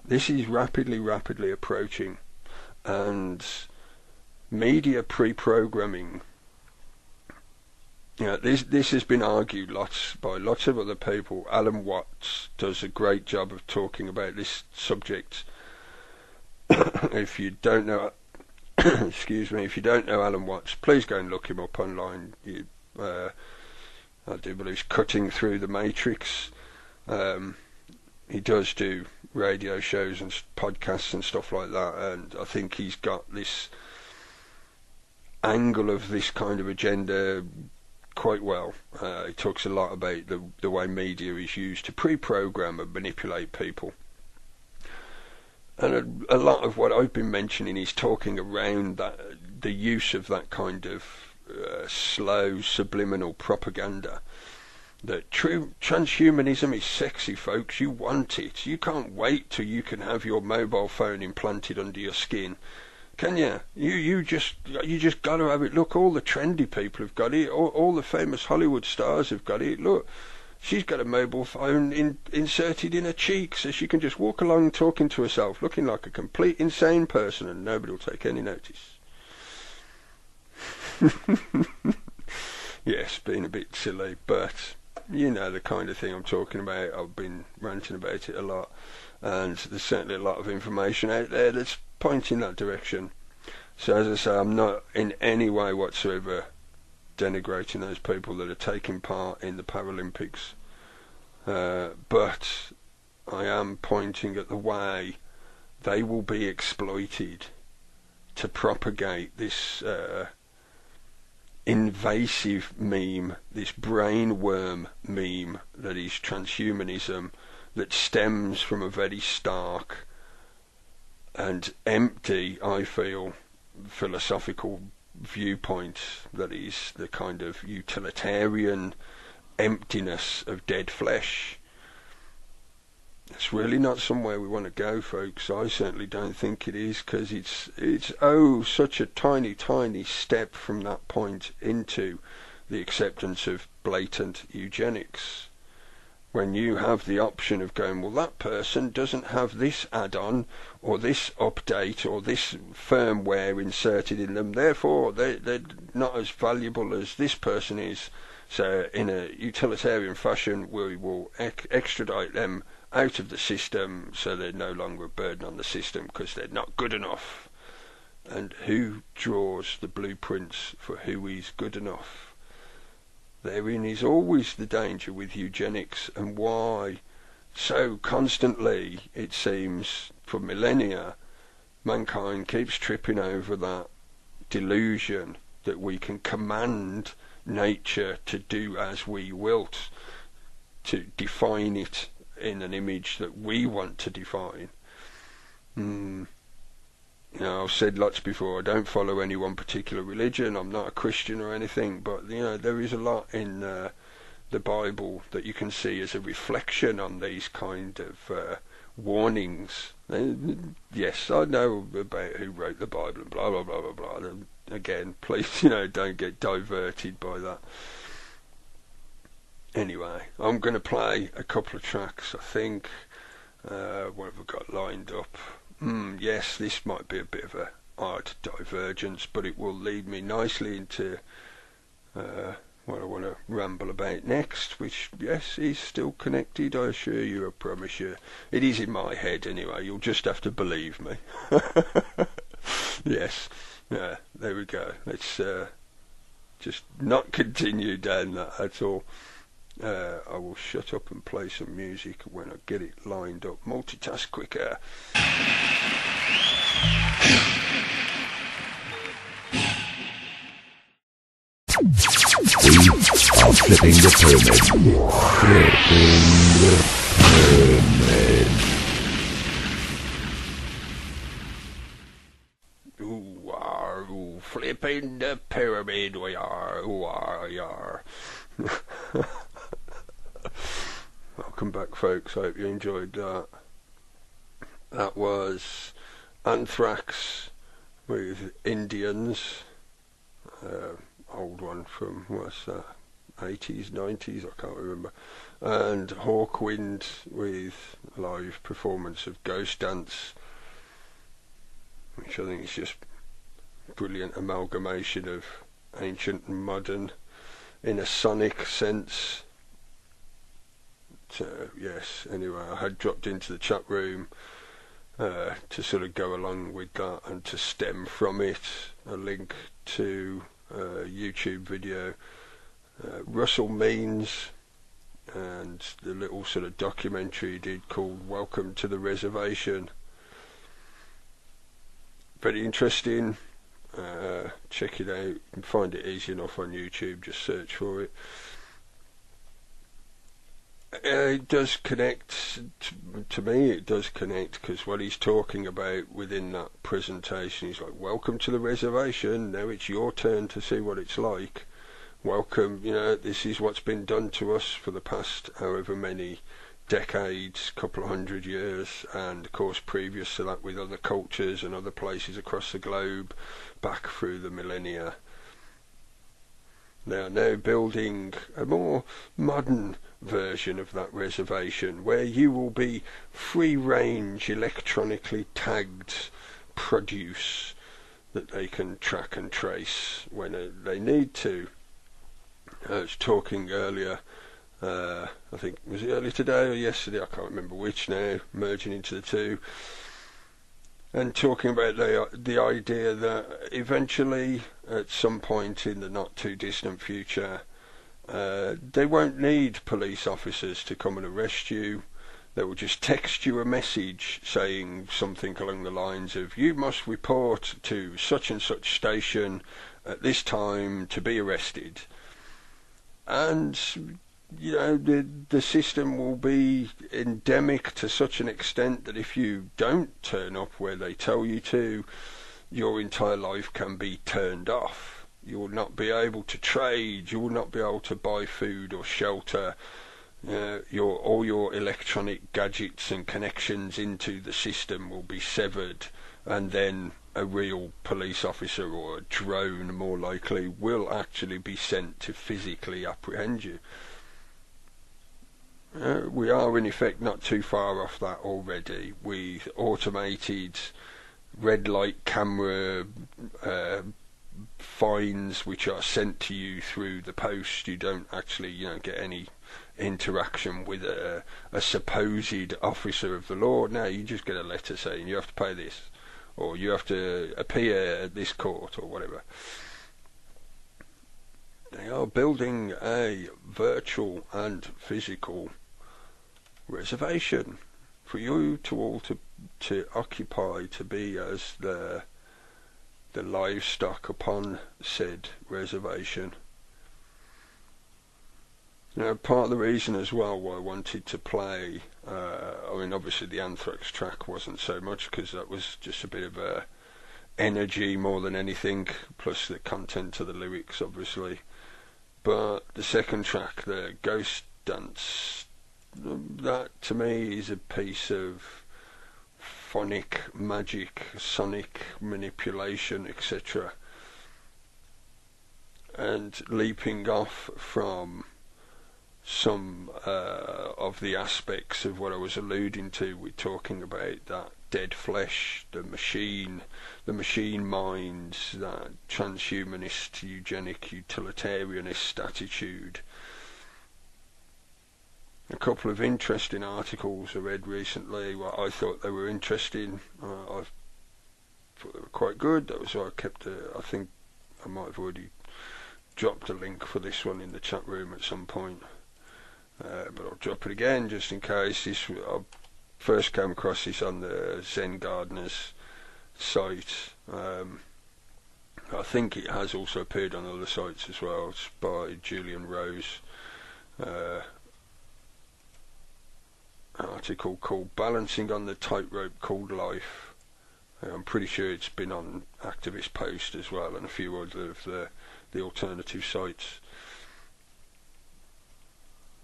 [SPEAKER 2] This is rapidly approaching, and media pre-programming. You know, this has been argued by lots of other people. Alan Watts does a great job of talking about this subject. If you don't know, if you don't know Alan Watts, please go and look him up online. I do believe he's Cutting Through the Matrix. He does do radio shows and podcasts and stuff like that, and I think he's got this angle of this kind of agenda quite well. He talks a lot about the way media is used to pre-program and manipulate people. And a lot of what I've been mentioning is talking around the use of that kind of slow subliminal propaganda. That true transhumanism is sexy, folks. You want it. You can't wait till you can have your mobile phone implanted under your skin, can you? You just got to have it. Look, all the trendy people have got it. All the famous Hollywood stars have got it. Look, she's got a mobile phone inserted in her cheek, so she can just walk along talking to herself, looking like a complete insane person, and nobody will take any notice. Yes, being a bit silly, but you know the kind of thing I'm talking about. I've been ranting about it a lot, and there's certainly a lot of information out there that's pointing that direction. So as I say, I'm not in any way whatsoever denigrating those people that are taking part in the Paralympics, but I am pointing at the way they will be exploited to propagate this invasive meme, this brainworm meme that is transhumanism, that stems from a very stark and empty, I feel, philosophical viewpoint that is the kind of utilitarian emptiness of dead flesh. It's really not somewhere we want to go, folks. I certainly don't think it is, because it's such a tiny step from that point into the acceptance of blatant eugenics. when you have the option of going, well, that person doesn't have this add-on or this update or this firmware inserted in them, therefore they're not as valuable as this person is. So in a utilitarian fashion, we will extradite them out of the system so they're no longer a burden on the system because they're not good enough. And who draws the blueprints for who is good enough? Therein is always the danger with eugenics, and why so constantly, it seems, for millennia, mankind keeps tripping over that delusion that we can command nature to do as we wilt, to define it in an image that we want to define. You know, I've said lots before, I don't follow any one particular religion, I'm not a Christian or anything, but you know, there is a lot in the Bible that you can see as a reflection on these kind of warnings. Yes, I know about who wrote the Bible and blah blah blah blah blah. And again, please, you know, don't get diverted by that. Anyway, I'm going to play a couple of tracks, I think. What have I got lined up? Yes, this might be a bit of a odd divergence, but it will lead me nicely into what I want to ramble about next, which, yes, is still connected, I assure you, I promise you. It is in my head anyway, you'll just have to believe me. Yes, yeah, there we go. Let's just not continue down that at all. I will shut up and play some music when I get it lined up. Multitask quicker.
[SPEAKER 1] We are flipping the pyramid. Flipping the pyramid.
[SPEAKER 2] Ooh, flipping the pyramid we are. Welcome back, folks. I hope you enjoyed that. That was Anthrax with Indians. Old one from, what's that, 80s, 90s, I can't remember. And Hawkwind with a live performance of Ghost Dance, which I think is just brilliant amalgamation of ancient and modern in a sonic sense. Yes, anyway, I had dropped into the chat room to sort of go along with that and to stem from it a link to a YouTube video, Russell Means, and the little sort of documentary he did called Welcome to the Reservation. Very interesting. Check it out. You can find it easy enough on YouTube, just search for it. It does connect, to me it does connect, because what he's talking about within that presentation, he's like, welcome to the reservation, now it's your turn to see what it's like. Welcome, you know, this is what's been done to us for the past however many decades, couple of 100 years, and of course previous to that with other cultures and other places across the globe, back through the millennia. They are now building a more modern version of that reservation where you will be free range electronically tagged produce that they can track and trace when they need to. I was talking earlier, I think, was it earlier today or yesterday, I can't remember which now, merging into the two, and talking about the idea that eventually, at some point in the not too distant future, they won't need police officers to come and arrest you. They will just text you a message saying something along the lines of, you must report to such and such station at this time to be arrested. And you know, the system will be endemic to such an extent that if you don't turn up where they tell you to, your entire life can be turned off. You will not be able to trade, you will not be able to buy food or shelter. All your electronic gadgets and connections into the system will be severed, and then a real police officer, or a drone more likely, will actually be sent to physically apprehend you. We are in effect not too far off that already, with automated red light camera fines which are sent to you through the post. You don't actually, get any interaction with a supposed officer of the law. No, you just get a letter saying you have to pay this, or you have to appear at this court, or whatever. They are building a virtual and physical reservation for you to all to occupy, to be as the livestock upon said reservation. Part of the reason as well why I wanted to play, obviously the Anthrax track wasn't so much, because that was just a bit of energy more than anything, plus the content of the lyrics obviously. But the second track, the Ghost Dance, that to me is a piece of phonic magic, sonic manipulation, etc. And leaping off from some of the aspects of what I was alluding to, we're talking about that dead flesh, the machine mind, that transhumanist, eugenic, utilitarianist attitude. A couple of interesting articles I read recently. Well, I thought they were interesting. I thought they were quite good. That was why I kept I think I might have already dropped a link for this one in the chat room at some point. But I'll drop it again just in case. I first came across this on the Zen Gardener's site. I think it has also appeared on other sites as well. It's by Julian Rose. Article called Balancing on the Tightrope Called Life. I'm pretty sure it's been on Activist Post as well, and a few other of the alternative sites.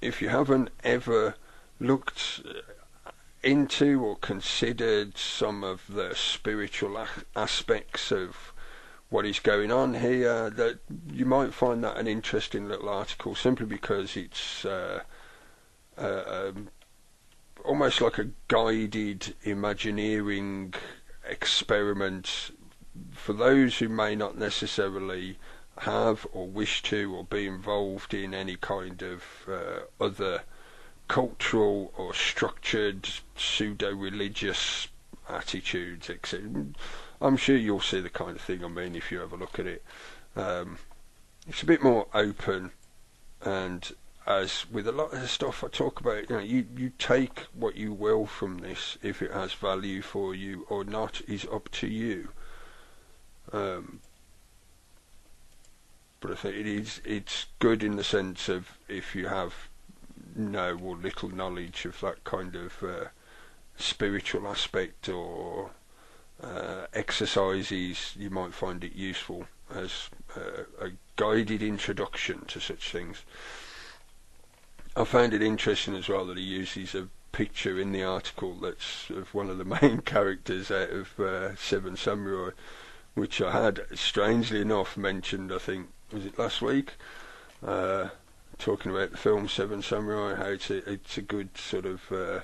[SPEAKER 2] If you haven't ever looked into or considered some of the spiritual aspects of what is going on here, that you might find that an interesting little article, simply because it's almost like a guided Imagineering experiment for those who may not necessarily have or wish to or be involved in any kind of other cultural or structured pseudo-religious attitudes, etc. I'm sure you'll see the kind of thing I mean if you have a look at it. It's a bit more open, and as with a lot of the stuff I talk about, you take what you will from this. If it has value for you or not is up to you. But I think it's good in the sense of, if you have no or little knowledge of that kind of spiritual aspect or exercises, you might find it useful as a guided introduction to such things. I found it interesting as well that he uses a picture in the article that's of one of the main characters out of Seven Samurai, which I had, strangely enough, mentioned, I think, was it last week, talking about the film Seven Samurai, how it's a good sort of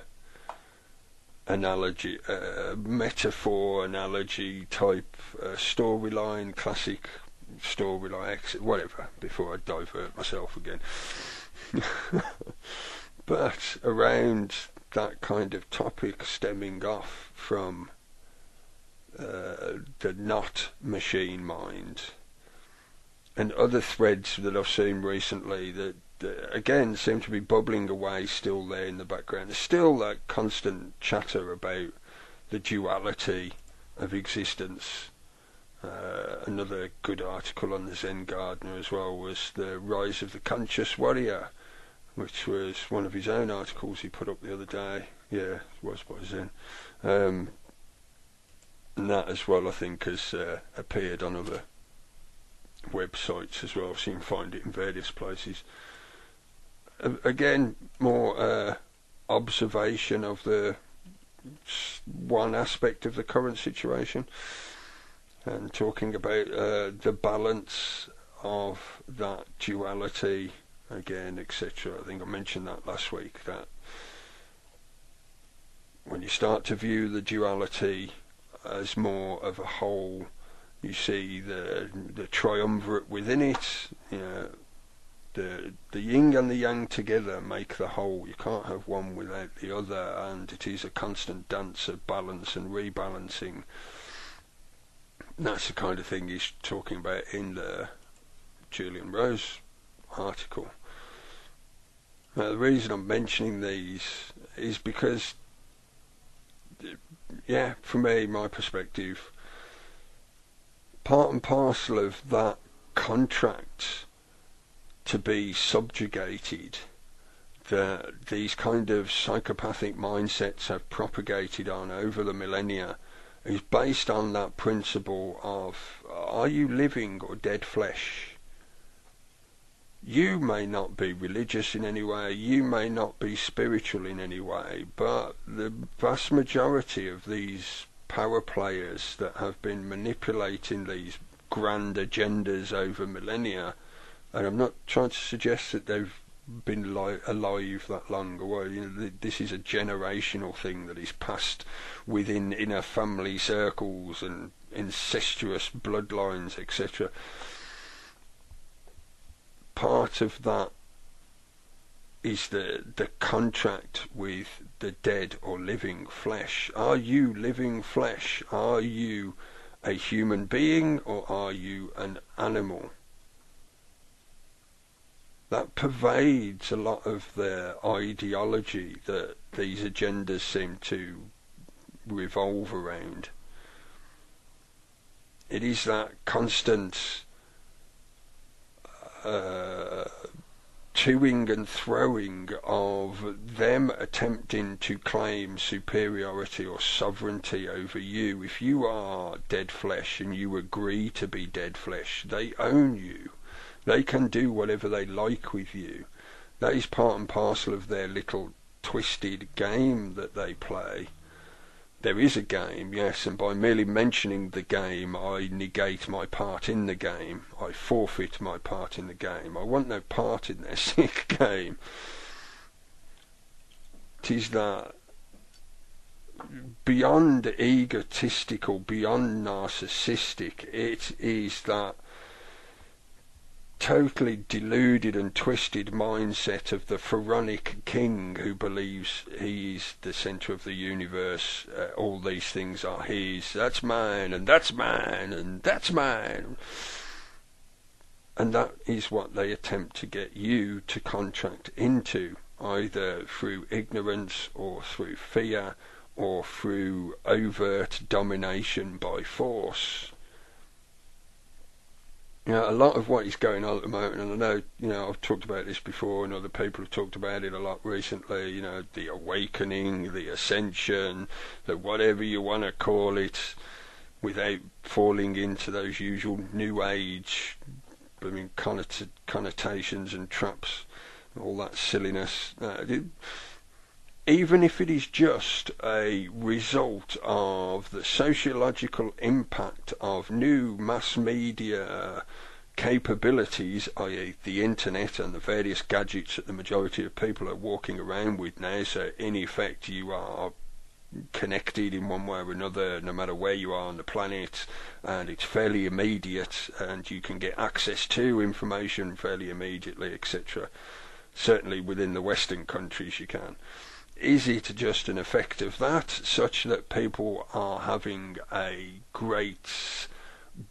[SPEAKER 2] analogy, metaphor, analogy type storyline, classic storyline, whatever, before I divert myself again. But around that kind of topic, stemming off from the not machine mind, and other threads that I've seen recently that again seem to be bubbling away still there in the background. There's still that constant chatter about the duality of existence. Another good article on the Zen Gardener as well was The Rise of the Conscious Warrior, which was one of his own articles he put up the other day. Yeah, it was by Zen. And that as well, I think, has appeared on other websites as well, so you can find it in various places. Again, more observation of the one aspect of the current situation, and talking about the balance of that duality again, etc. I think I mentioned that last week, that when you start to view the duality as more of a whole, you see the triumvirate within it. The yin and the yang together make the whole. You can't have one without the other, and it is a constant dance of balance and rebalancing. That's the kind of thing he's talking about in the Julian Rose article. Now, the reason I'm mentioning these is because, from my perspective, part and parcel of that contract to be subjugated, that these kind of psychopathic mindsets have propagated on over the millennia, is based on that principle of, are you living or dead flesh? You may not be religious in any way, you may not be spiritual in any way, but the vast majority of these power players that have been manipulating these grand agendas over millennia, and I'm not trying to suggest that they've been alive that long, or this is a generational thing that is passed within inner family circles and incestuous bloodlines, etc. Part of that is the contract with the dead or living flesh. Are you living flesh? Are you a human being, or are you an animal? That pervades a lot of their ideology that these agendas seem to revolve around. It is that constant toing and throwing of them attempting to claim superiority or sovereignty over you. If you are dead flesh and you agree to be dead flesh, they own you. They can do whatever they like with you. That is part and parcel of their little twisted game that they play. There is a game, yes, and by merely mentioning the game, I negate my part in the game. I forfeit my part in the game. I want no part in their sick game. It is that beyond egotistical, beyond narcissistic, it is that totally deluded and twisted mindset of the pharaonic king who believes he is the centre of the universe. All these things are his. That's mine, and that's mine, and that's mine. And that is what they attempt to get you to contract into, either through ignorance or through fear or through overt domination by force. A lot of what is going on at the moment, and I know, I've talked about this before, and other people have talked about it a lot recently, the awakening, the ascension, the whatever you want to call it, without falling into those usual New Age, connotations and traps, all that silliness. Even if it is just a result of the sociological impact of new mass media capabilities, i.e. the internet and the various gadgets that the majority of people are walking around with now, so in effect you are connected in one way or another no matter where you are on the planet, and it's fairly immediate and you can get access to information fairly immediately, etc. Certainly within the Western countries you can. Is it just an effect of that, such that people are having a great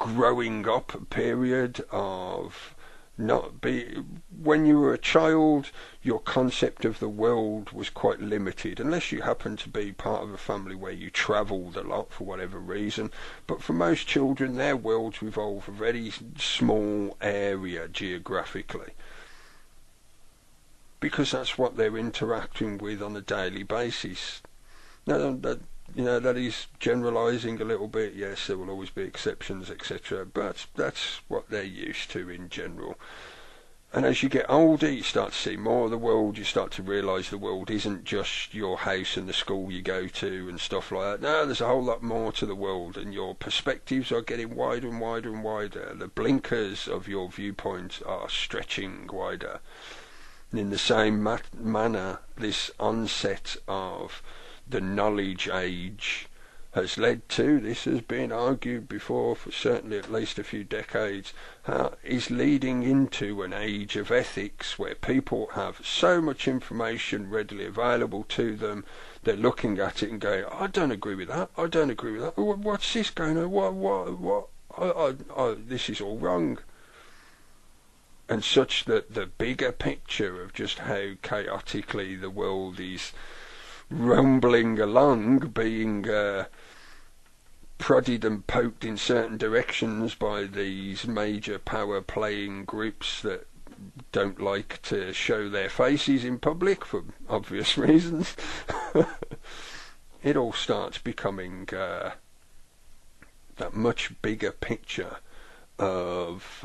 [SPEAKER 2] growing up period of when you were a child, your concept of the world was quite limited, unless you happen to be part of a family where you travelled a lot for whatever reason. But for most children, their worlds revolve a very small area geographically, because that's what they're interacting with on a daily basis. Now, that is generalising a little bit. Yes, there will always be exceptions, etc., but that's what they're used to in general. And as you get older, you start to see more of the world. You start to realise the world isn't just your house and the school you go to and stuff like that. No, there's a whole lot more to the world, and your perspectives are getting wider and wider and wider. The blinkers of your viewpoint are stretching wider. And in the same manner, this onset of the knowledge age has led to, this has been argued before for certainly at least a few decades, is leading into an age of ethics where people have so much information readily available to them, they're looking at it and going, I don't agree with that, I don't agree with that, what's this going on, this is all wrong. And such that the bigger picture of just how chaotically the world is rumbling along, being prodded and poked in certain directions by these major power playing groups that don't like to show their faces in public for obvious reasons. It all starts becoming that much bigger picture of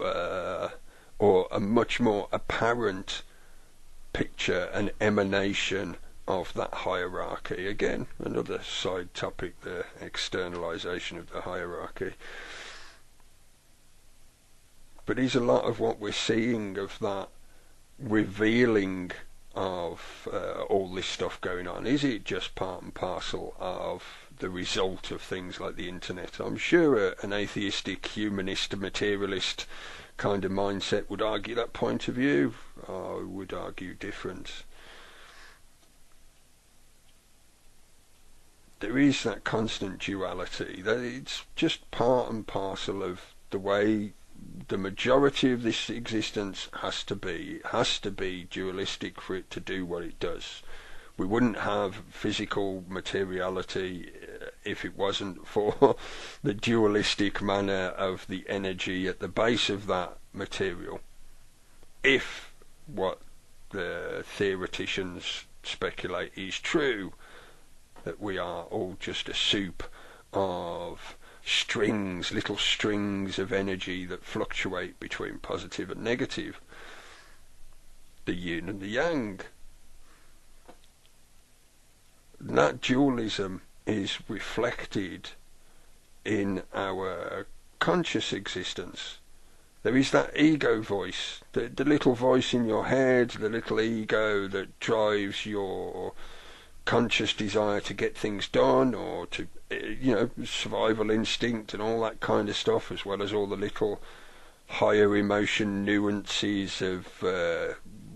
[SPEAKER 2] or a much more apparent picture and emanation of that hierarchy. Again, another side topic, the externalization of the hierarchy. But is a lot of what we're seeing of that revealing of all this stuff going on, is it just part and parcel of the result of things like the internet? I'm sure an atheistic, humanist, materialist kind of mindset would argue that point of view. I would argue different. There is that constant duality, that it's just part and parcel of the way the majority of this existence has to be. It has to be dualistic for it to do what it does. We wouldn't have physical materiality if it wasn't for the dualistic manner of the energy at the base of that material. If what the theoreticians speculate is true, that we are all just a soup of strings, little strings of energy that fluctuate between positive and negative, the yin and the yang. That dualism is reflected in our conscious existence. There is that ego voice, the little voice in your head, the little ego that drives your conscious desire to get things done, or to, survival instinct and all that kind of stuff, as well as all the little higher emotion nuances of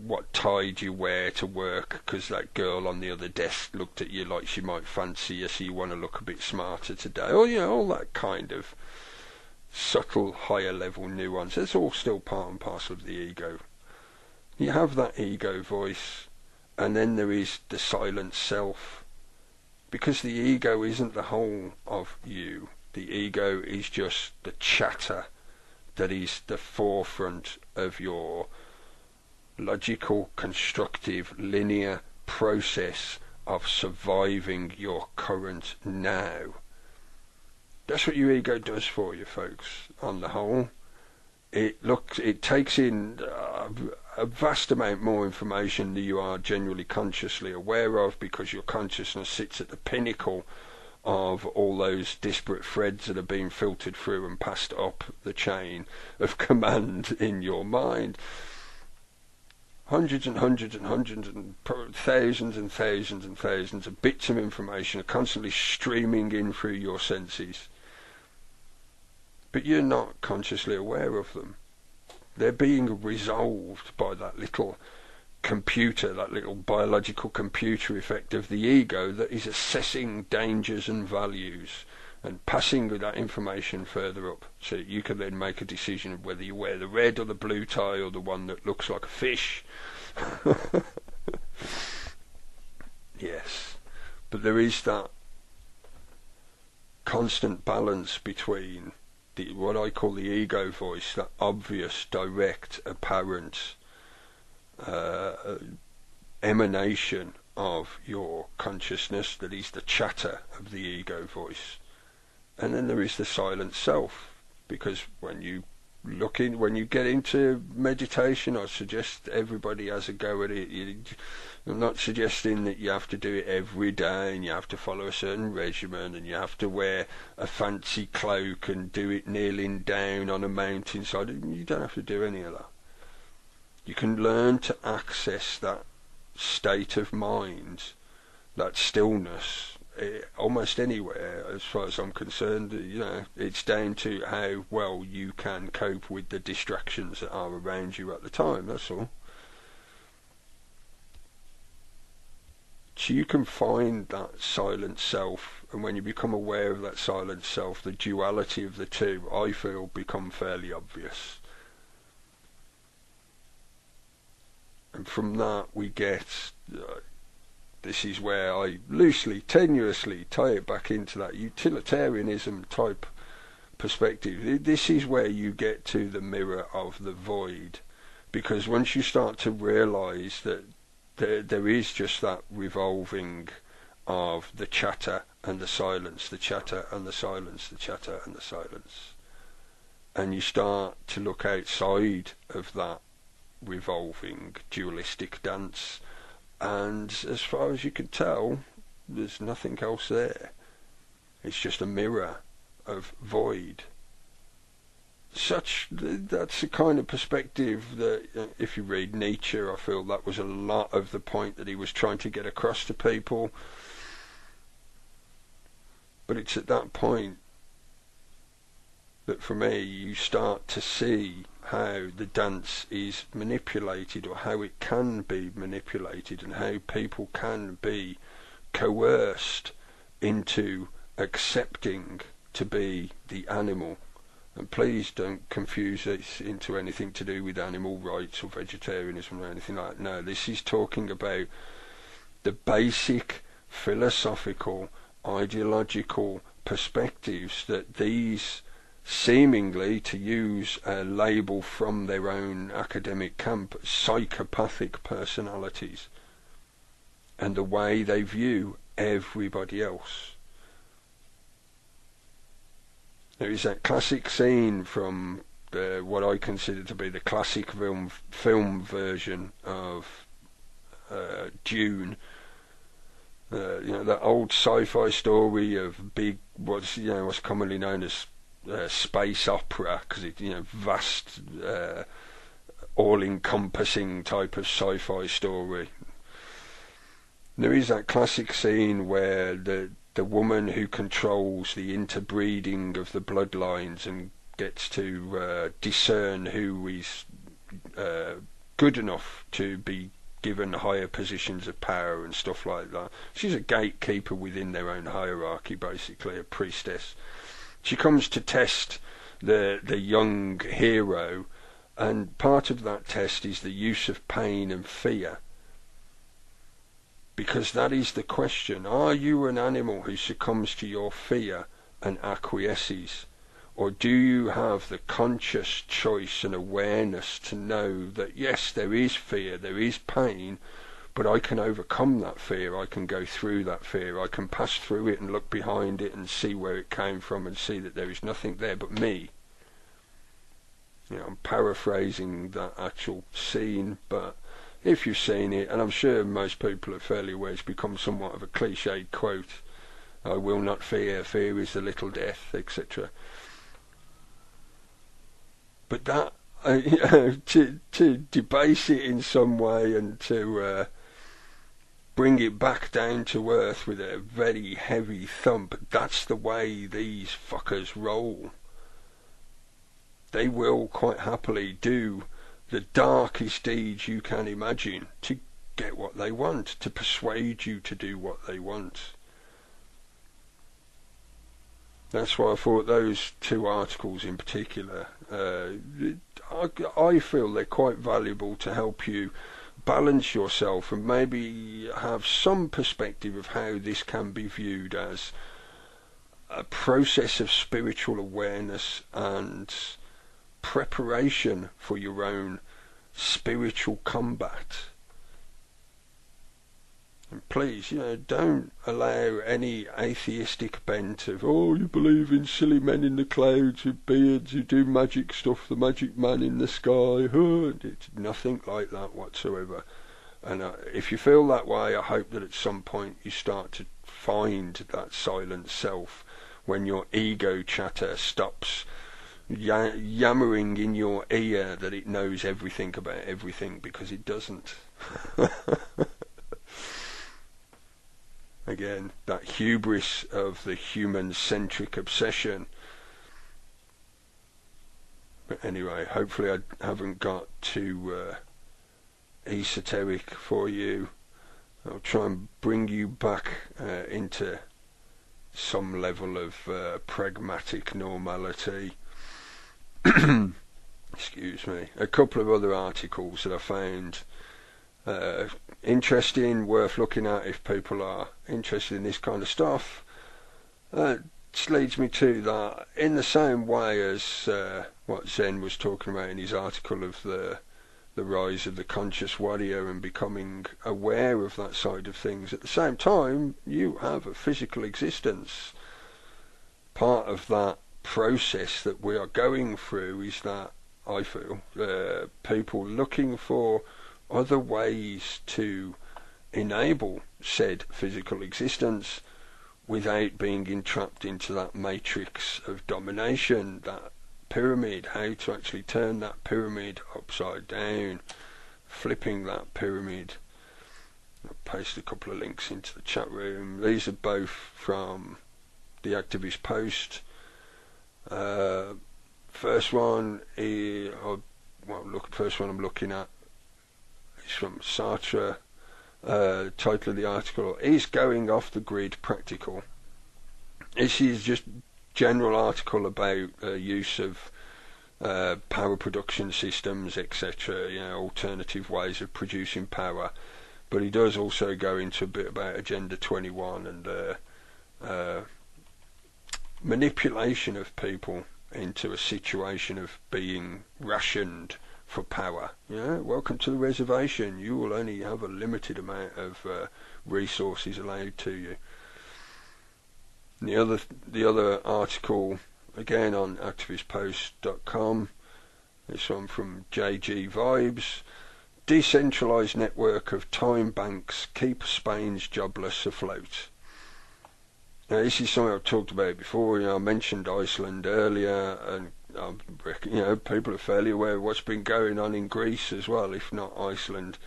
[SPEAKER 2] what tie do you wear to work because that girl on the other desk looked at you like she might fancy you, so you want to look a bit smarter today, or all that kind of subtle higher level nuance. It's all still part and parcel of the ego. You have that ego voice, and then there is the silent self, because the ego isn't the whole of you. The ego is just the chatter that is the forefront of your logical, constructive, linear process of surviving your current now. That's what your ego does for you, folks, on the whole. It takes in a vast amount more information than you are generally consciously aware of, because your consciousness sits at the pinnacle of all those disparate threads that are being filtered through and passed up the chain of command in your mind. Hundreds and hundreds and hundreds and thousands and thousands and thousands of bits of information are constantly streaming in through your senses. But you're not consciously aware of them. They're being resolved by that little computer, that little biological computer effect of the ego that is assessing dangers and values and passing that information further up, so that you can then make a decision of whether you wear the red or the blue tie or the one that looks like a fish. Yes, but there is that constant balance between what I call the ego voice, that obvious, direct, apparent emanation of your consciousness, that is the chatter of the ego voice. And then there is the silent self, because when you get into meditation, I suggest everybody has a go at it. I'm not suggesting that you have to do it every day and you have to follow a certain regimen and you have to wear a fancy cloak and do it kneeling down on a mountainside. You don't have to do any of that. You can learn to access that state of mind, that stillness, almost anywhere, as far as I'm concerned. It's down to how well you can cope with the distractions that are around you at the time, that's all. So you can find that silent self, and when you become aware of that silent self, the duality of the two, I feel, become fairly obvious. And from that we get, this is where I loosely, tenuously tie it back into that utilitarianism type perspective. This is where you get to the mirror of the void, because once you start to realise that there is just that revolving of the chatter and the silence, the chatter and the silence, the chatter and the silence, and you start to look outside of that revolving dualistic dance, and as far as you can tell, there's nothing else there. It's just a mirror of void. That's the kind of perspective that, if you read Nietzsche, I feel that was a lot of the point that he was trying to get across to people. But it's at that point that, for me, you start to see how the dance is manipulated, or how it can be manipulated, and how people can be coerced into accepting to be the animal. And please don't confuse this into anything to do with animal rights or vegetarianism or anything like that. No, this is talking about the basic philosophical, ideological perspectives that these, seemingly, to use a label from their own academic camp, psychopathic personalities, and the way they view everybody else. There is that classic scene from what I consider to be the classic film version of Dune. That old sci-fi story of what's commonly known as space opera, because it's vast, all-encompassing type of sci-fi story. There is that classic scene where the woman who controls the interbreeding of the bloodlines and gets to discern who is good enough to be given higher positions of power and stuff like that. She's a gatekeeper within their own hierarchy, basically, a priestess. She comes to test the young hero, and part of that test is the use of pain and fear. Because that is the question. Are you an animal who succumbs to your fear and acquiesces? Or do you have the conscious choice and awareness to know that, yes, there is fear, there is pain, but I can overcome that fear, I can go through that fear, I can pass through it and look behind it and see where it came from and see that there is nothing there but me. I'm paraphrasing that actual scene, but if you've seen it, and I'm sure most people are fairly aware, it's become somewhat of a cliched quote, I will not fear, fear is the little death, etc. But that, to debase it in some way and to bring it back down to earth with a very heavy thump, that's the way these fuckers roll. They will quite happily do the darkest deeds you can imagine to get what they want, to persuade you to do what they want. That's why I thought those two articles in particular, I feel they're quite valuable to help you balance yourself and maybe have some perspective of how this can be viewed as a process of spiritual awareness and preparation for your own spiritual combat. And please, don't allow any atheistic bent of, you believe in silly men in the clouds with beards who do magic stuff, the magic man in the sky. It's nothing like that whatsoever. And if you feel that way, I hope that at some point you start to find that silent self when your ego chatter stops yammering in your ear that it knows everything about everything, because it doesn't. Again, that hubris of the human-centric obsession. But anyway, hopefully I haven't got too esoteric for you. I'll try and bring you back into some level of pragmatic normality. Excuse me. A couple of other articles that I found interesting, worth looking at if people are interested in this kind of stuff. This leads me to that, in the same way as what Zen was talking about in his article of the rise of the conscious warrior and becoming aware of that side of things. At the same time, you have a physical existence. Part of that process that we are going through is that, I feel, people looking for other ways to enable said physical existence without being entrapped into that matrix of domination, that pyramid, how to actually turn that pyramid upside down, flipping that pyramid. I'll paste a couple of links into the chat room. These are both from the Activist Post. First one is, first one I'm looking at is from Sartre. Title of the article is "Going Off the Grid Practical?" This is just general article about use of power production systems, etc. Alternative ways of producing power. But he does also go into a bit about Agenda 21 and manipulation of people into a situation of being rationed for power. Welcome to the reservation. You will only have a limited amount of resources allowed to you. And the other article, again on activistpost.com, this one from JG Vibes. Decentralised network of time banks keep Spain's jobless afloat. Now, this is something I've talked about before. I mentioned Iceland earlier, and I reckon, people are fairly aware of what's been going on in Greece as well, if not Iceland.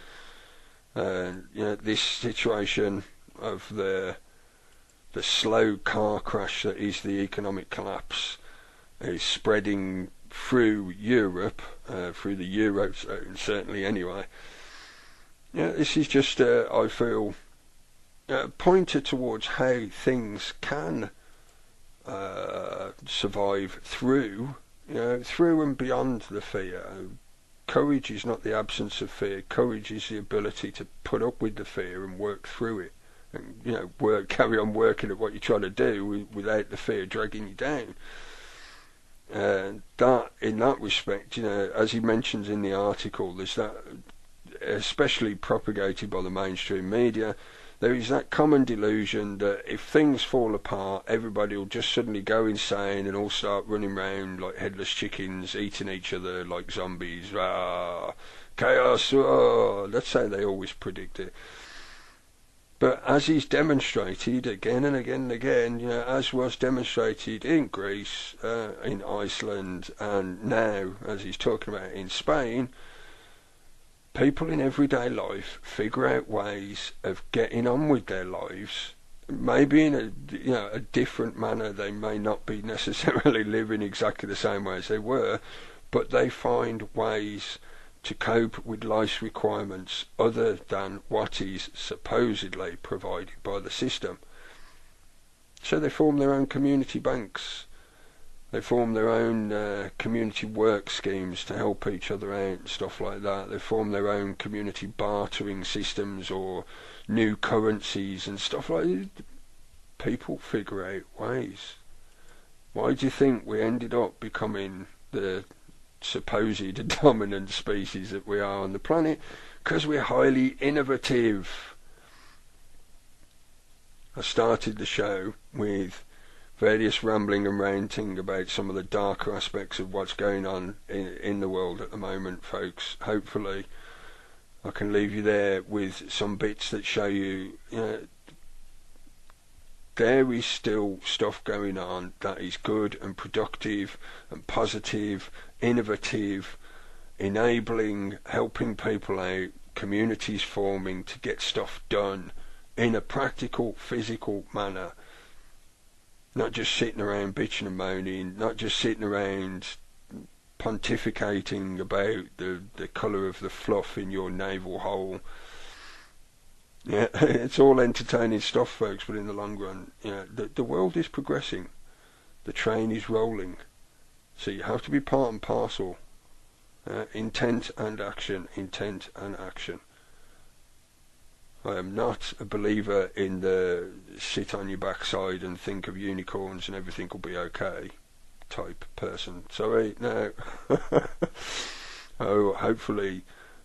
[SPEAKER 2] This situation of the slow car crash that is the economic collapse is spreading through Europe, through the Eurozone, certainly anyway. This is just, I feel, pointer towards how things can survive through and beyond the fear. Courage is not the absence of fear. Courage is the ability to put up with the fear and work through it, and carry on working at what you're trying to do without the fear dragging you down. That, in that respect, as he mentions in the article, there's that, especially propagated by the mainstream media, there is that common delusion that if things fall apart, everybody will just suddenly go insane and all start running around like headless chickens, eating each other like zombies. Chaos, that's how they always predict it. But as he's demonstrated again and again and again, as was demonstrated in Greece, in Iceland, and now, as he's talking about, in Spain, people in everyday life figure out ways of getting on with their lives, maybe in a different manner. They may not be necessarily living exactly the same way as they were, but they find ways to cope with life's requirements other than what is supposedly provided by the system. So they form their own community banks. They form their own community work schemes to help each other out and stuff like that. They form their own community bartering systems or new currencies and stuff like that. People figure out ways. Why do you think we ended up becoming the supposed dominant species that we are on the planet? Because we're highly innovative. I started the show with various rambling and ranting about some of the darker aspects of what's going on in the world at the moment, folks. Hopefully I can leave you there with some bits that show you, there is still stuff going on that is good and productive and positive, innovative, enabling, helping people out, communities forming to get stuff done in a practical, physical manner. Not just sitting around bitching and moaning, not just sitting around pontificating about the colour of the fluff in your navel hole. Yeah, it's all entertaining stuff, folks, but in the long run, the world is progressing. The train is rolling. So you have to be part and parcel. Intent and action, intent and action. I am not a believer in the sit on your backside and think of unicorns and everything will be okay type person. Sorry, no. Oh, hopefully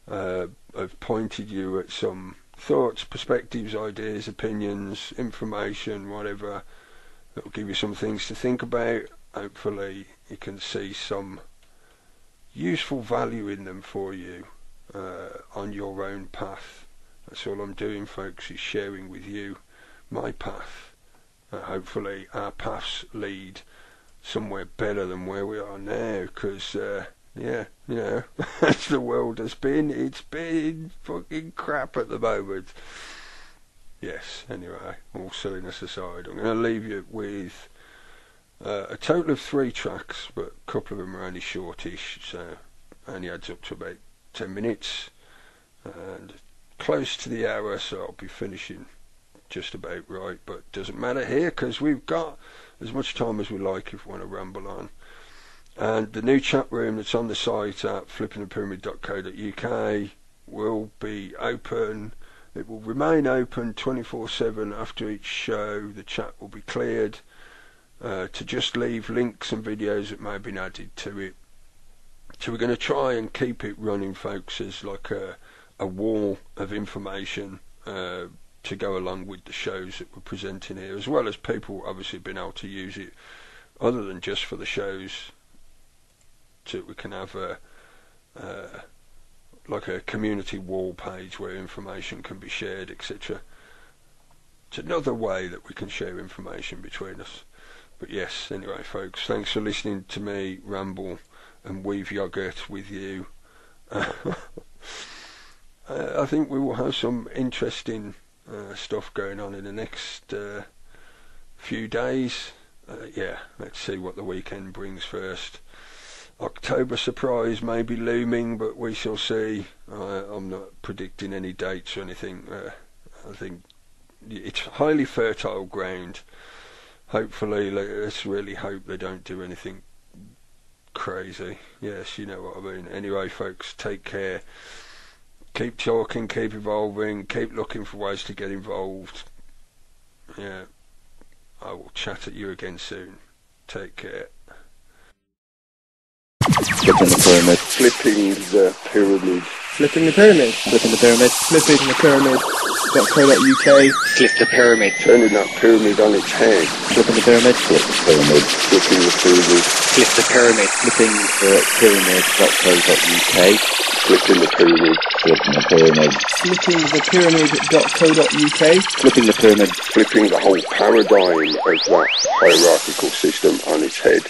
[SPEAKER 2] I've pointed you at some thoughts, perspectives, ideas, opinions, information, whatever, that will give you some things to think about. Hopefully you can see some useful value in them for you on your own path. That's all I'm doing, folks, is sharing with you my path. Hopefully our paths lead somewhere better than where we are now, because as the world has been, it's been fucking crap at the moment. Yes, anyway, all silliness aside, I'm going to leave you with a total of 3 tracks, but a couple of them are only shortish, so only adds up to about 10 minutes, and close to the hour, so I'll be finishing just about right, but doesn't matter here, because we've got as much time as we like if we want to ramble on. And the new chat room that's on the site at FlippingThePyramid.co.uk will be open. It will remain open 24/7 after each show. The chat will be cleared to just leave links and videos that may have been added to it. So we're going to try and keep it running, folks, as like a wall of information to go along with the shows that we're presenting here, as well as people obviously being able to use it other than just for the shows, so we can have like a community wall page where information can be shared, etc. It's another way that we can share information between us. But yes, anyway, folks, thanks for listening to me ramble and weave yogurt with you. I think we will have some interesting stuff going on in the next few days. Let's see what the weekend brings first. October surprise may be looming, but we shall see. I'm not predicting any dates or anything. I think it's highly fertile ground. Hopefully, let's really hope they don't do anything crazy. Yes, you know what I mean. Anyway, folks, take care. Keep talking, keep evolving, keep looking for ways to get involved. Yeah, I will chat at you again soon. Take care.
[SPEAKER 3] Flipping the pyramid.
[SPEAKER 2] Flipping the pyramid.
[SPEAKER 3] Flipping the pyramid. Flipping the pyramid. Flipping the pyramid.co.uk.
[SPEAKER 4] Flip the pyramid.
[SPEAKER 2] Turning that pyramid on its head.
[SPEAKER 3] Flipping the pyramid. Flip the pyramid.
[SPEAKER 2] Flipping the pyramid.
[SPEAKER 4] Flip the pyramid.
[SPEAKER 3] Flipping the pyramid.co.uk.
[SPEAKER 2] Flipping the pyramid.
[SPEAKER 3] Flipping the pyramid.
[SPEAKER 4] Flipping the pyramid.co.uk.
[SPEAKER 3] Flipping the pyramid.
[SPEAKER 2] Flipping the whole paradigm of that hierarchical system on its head.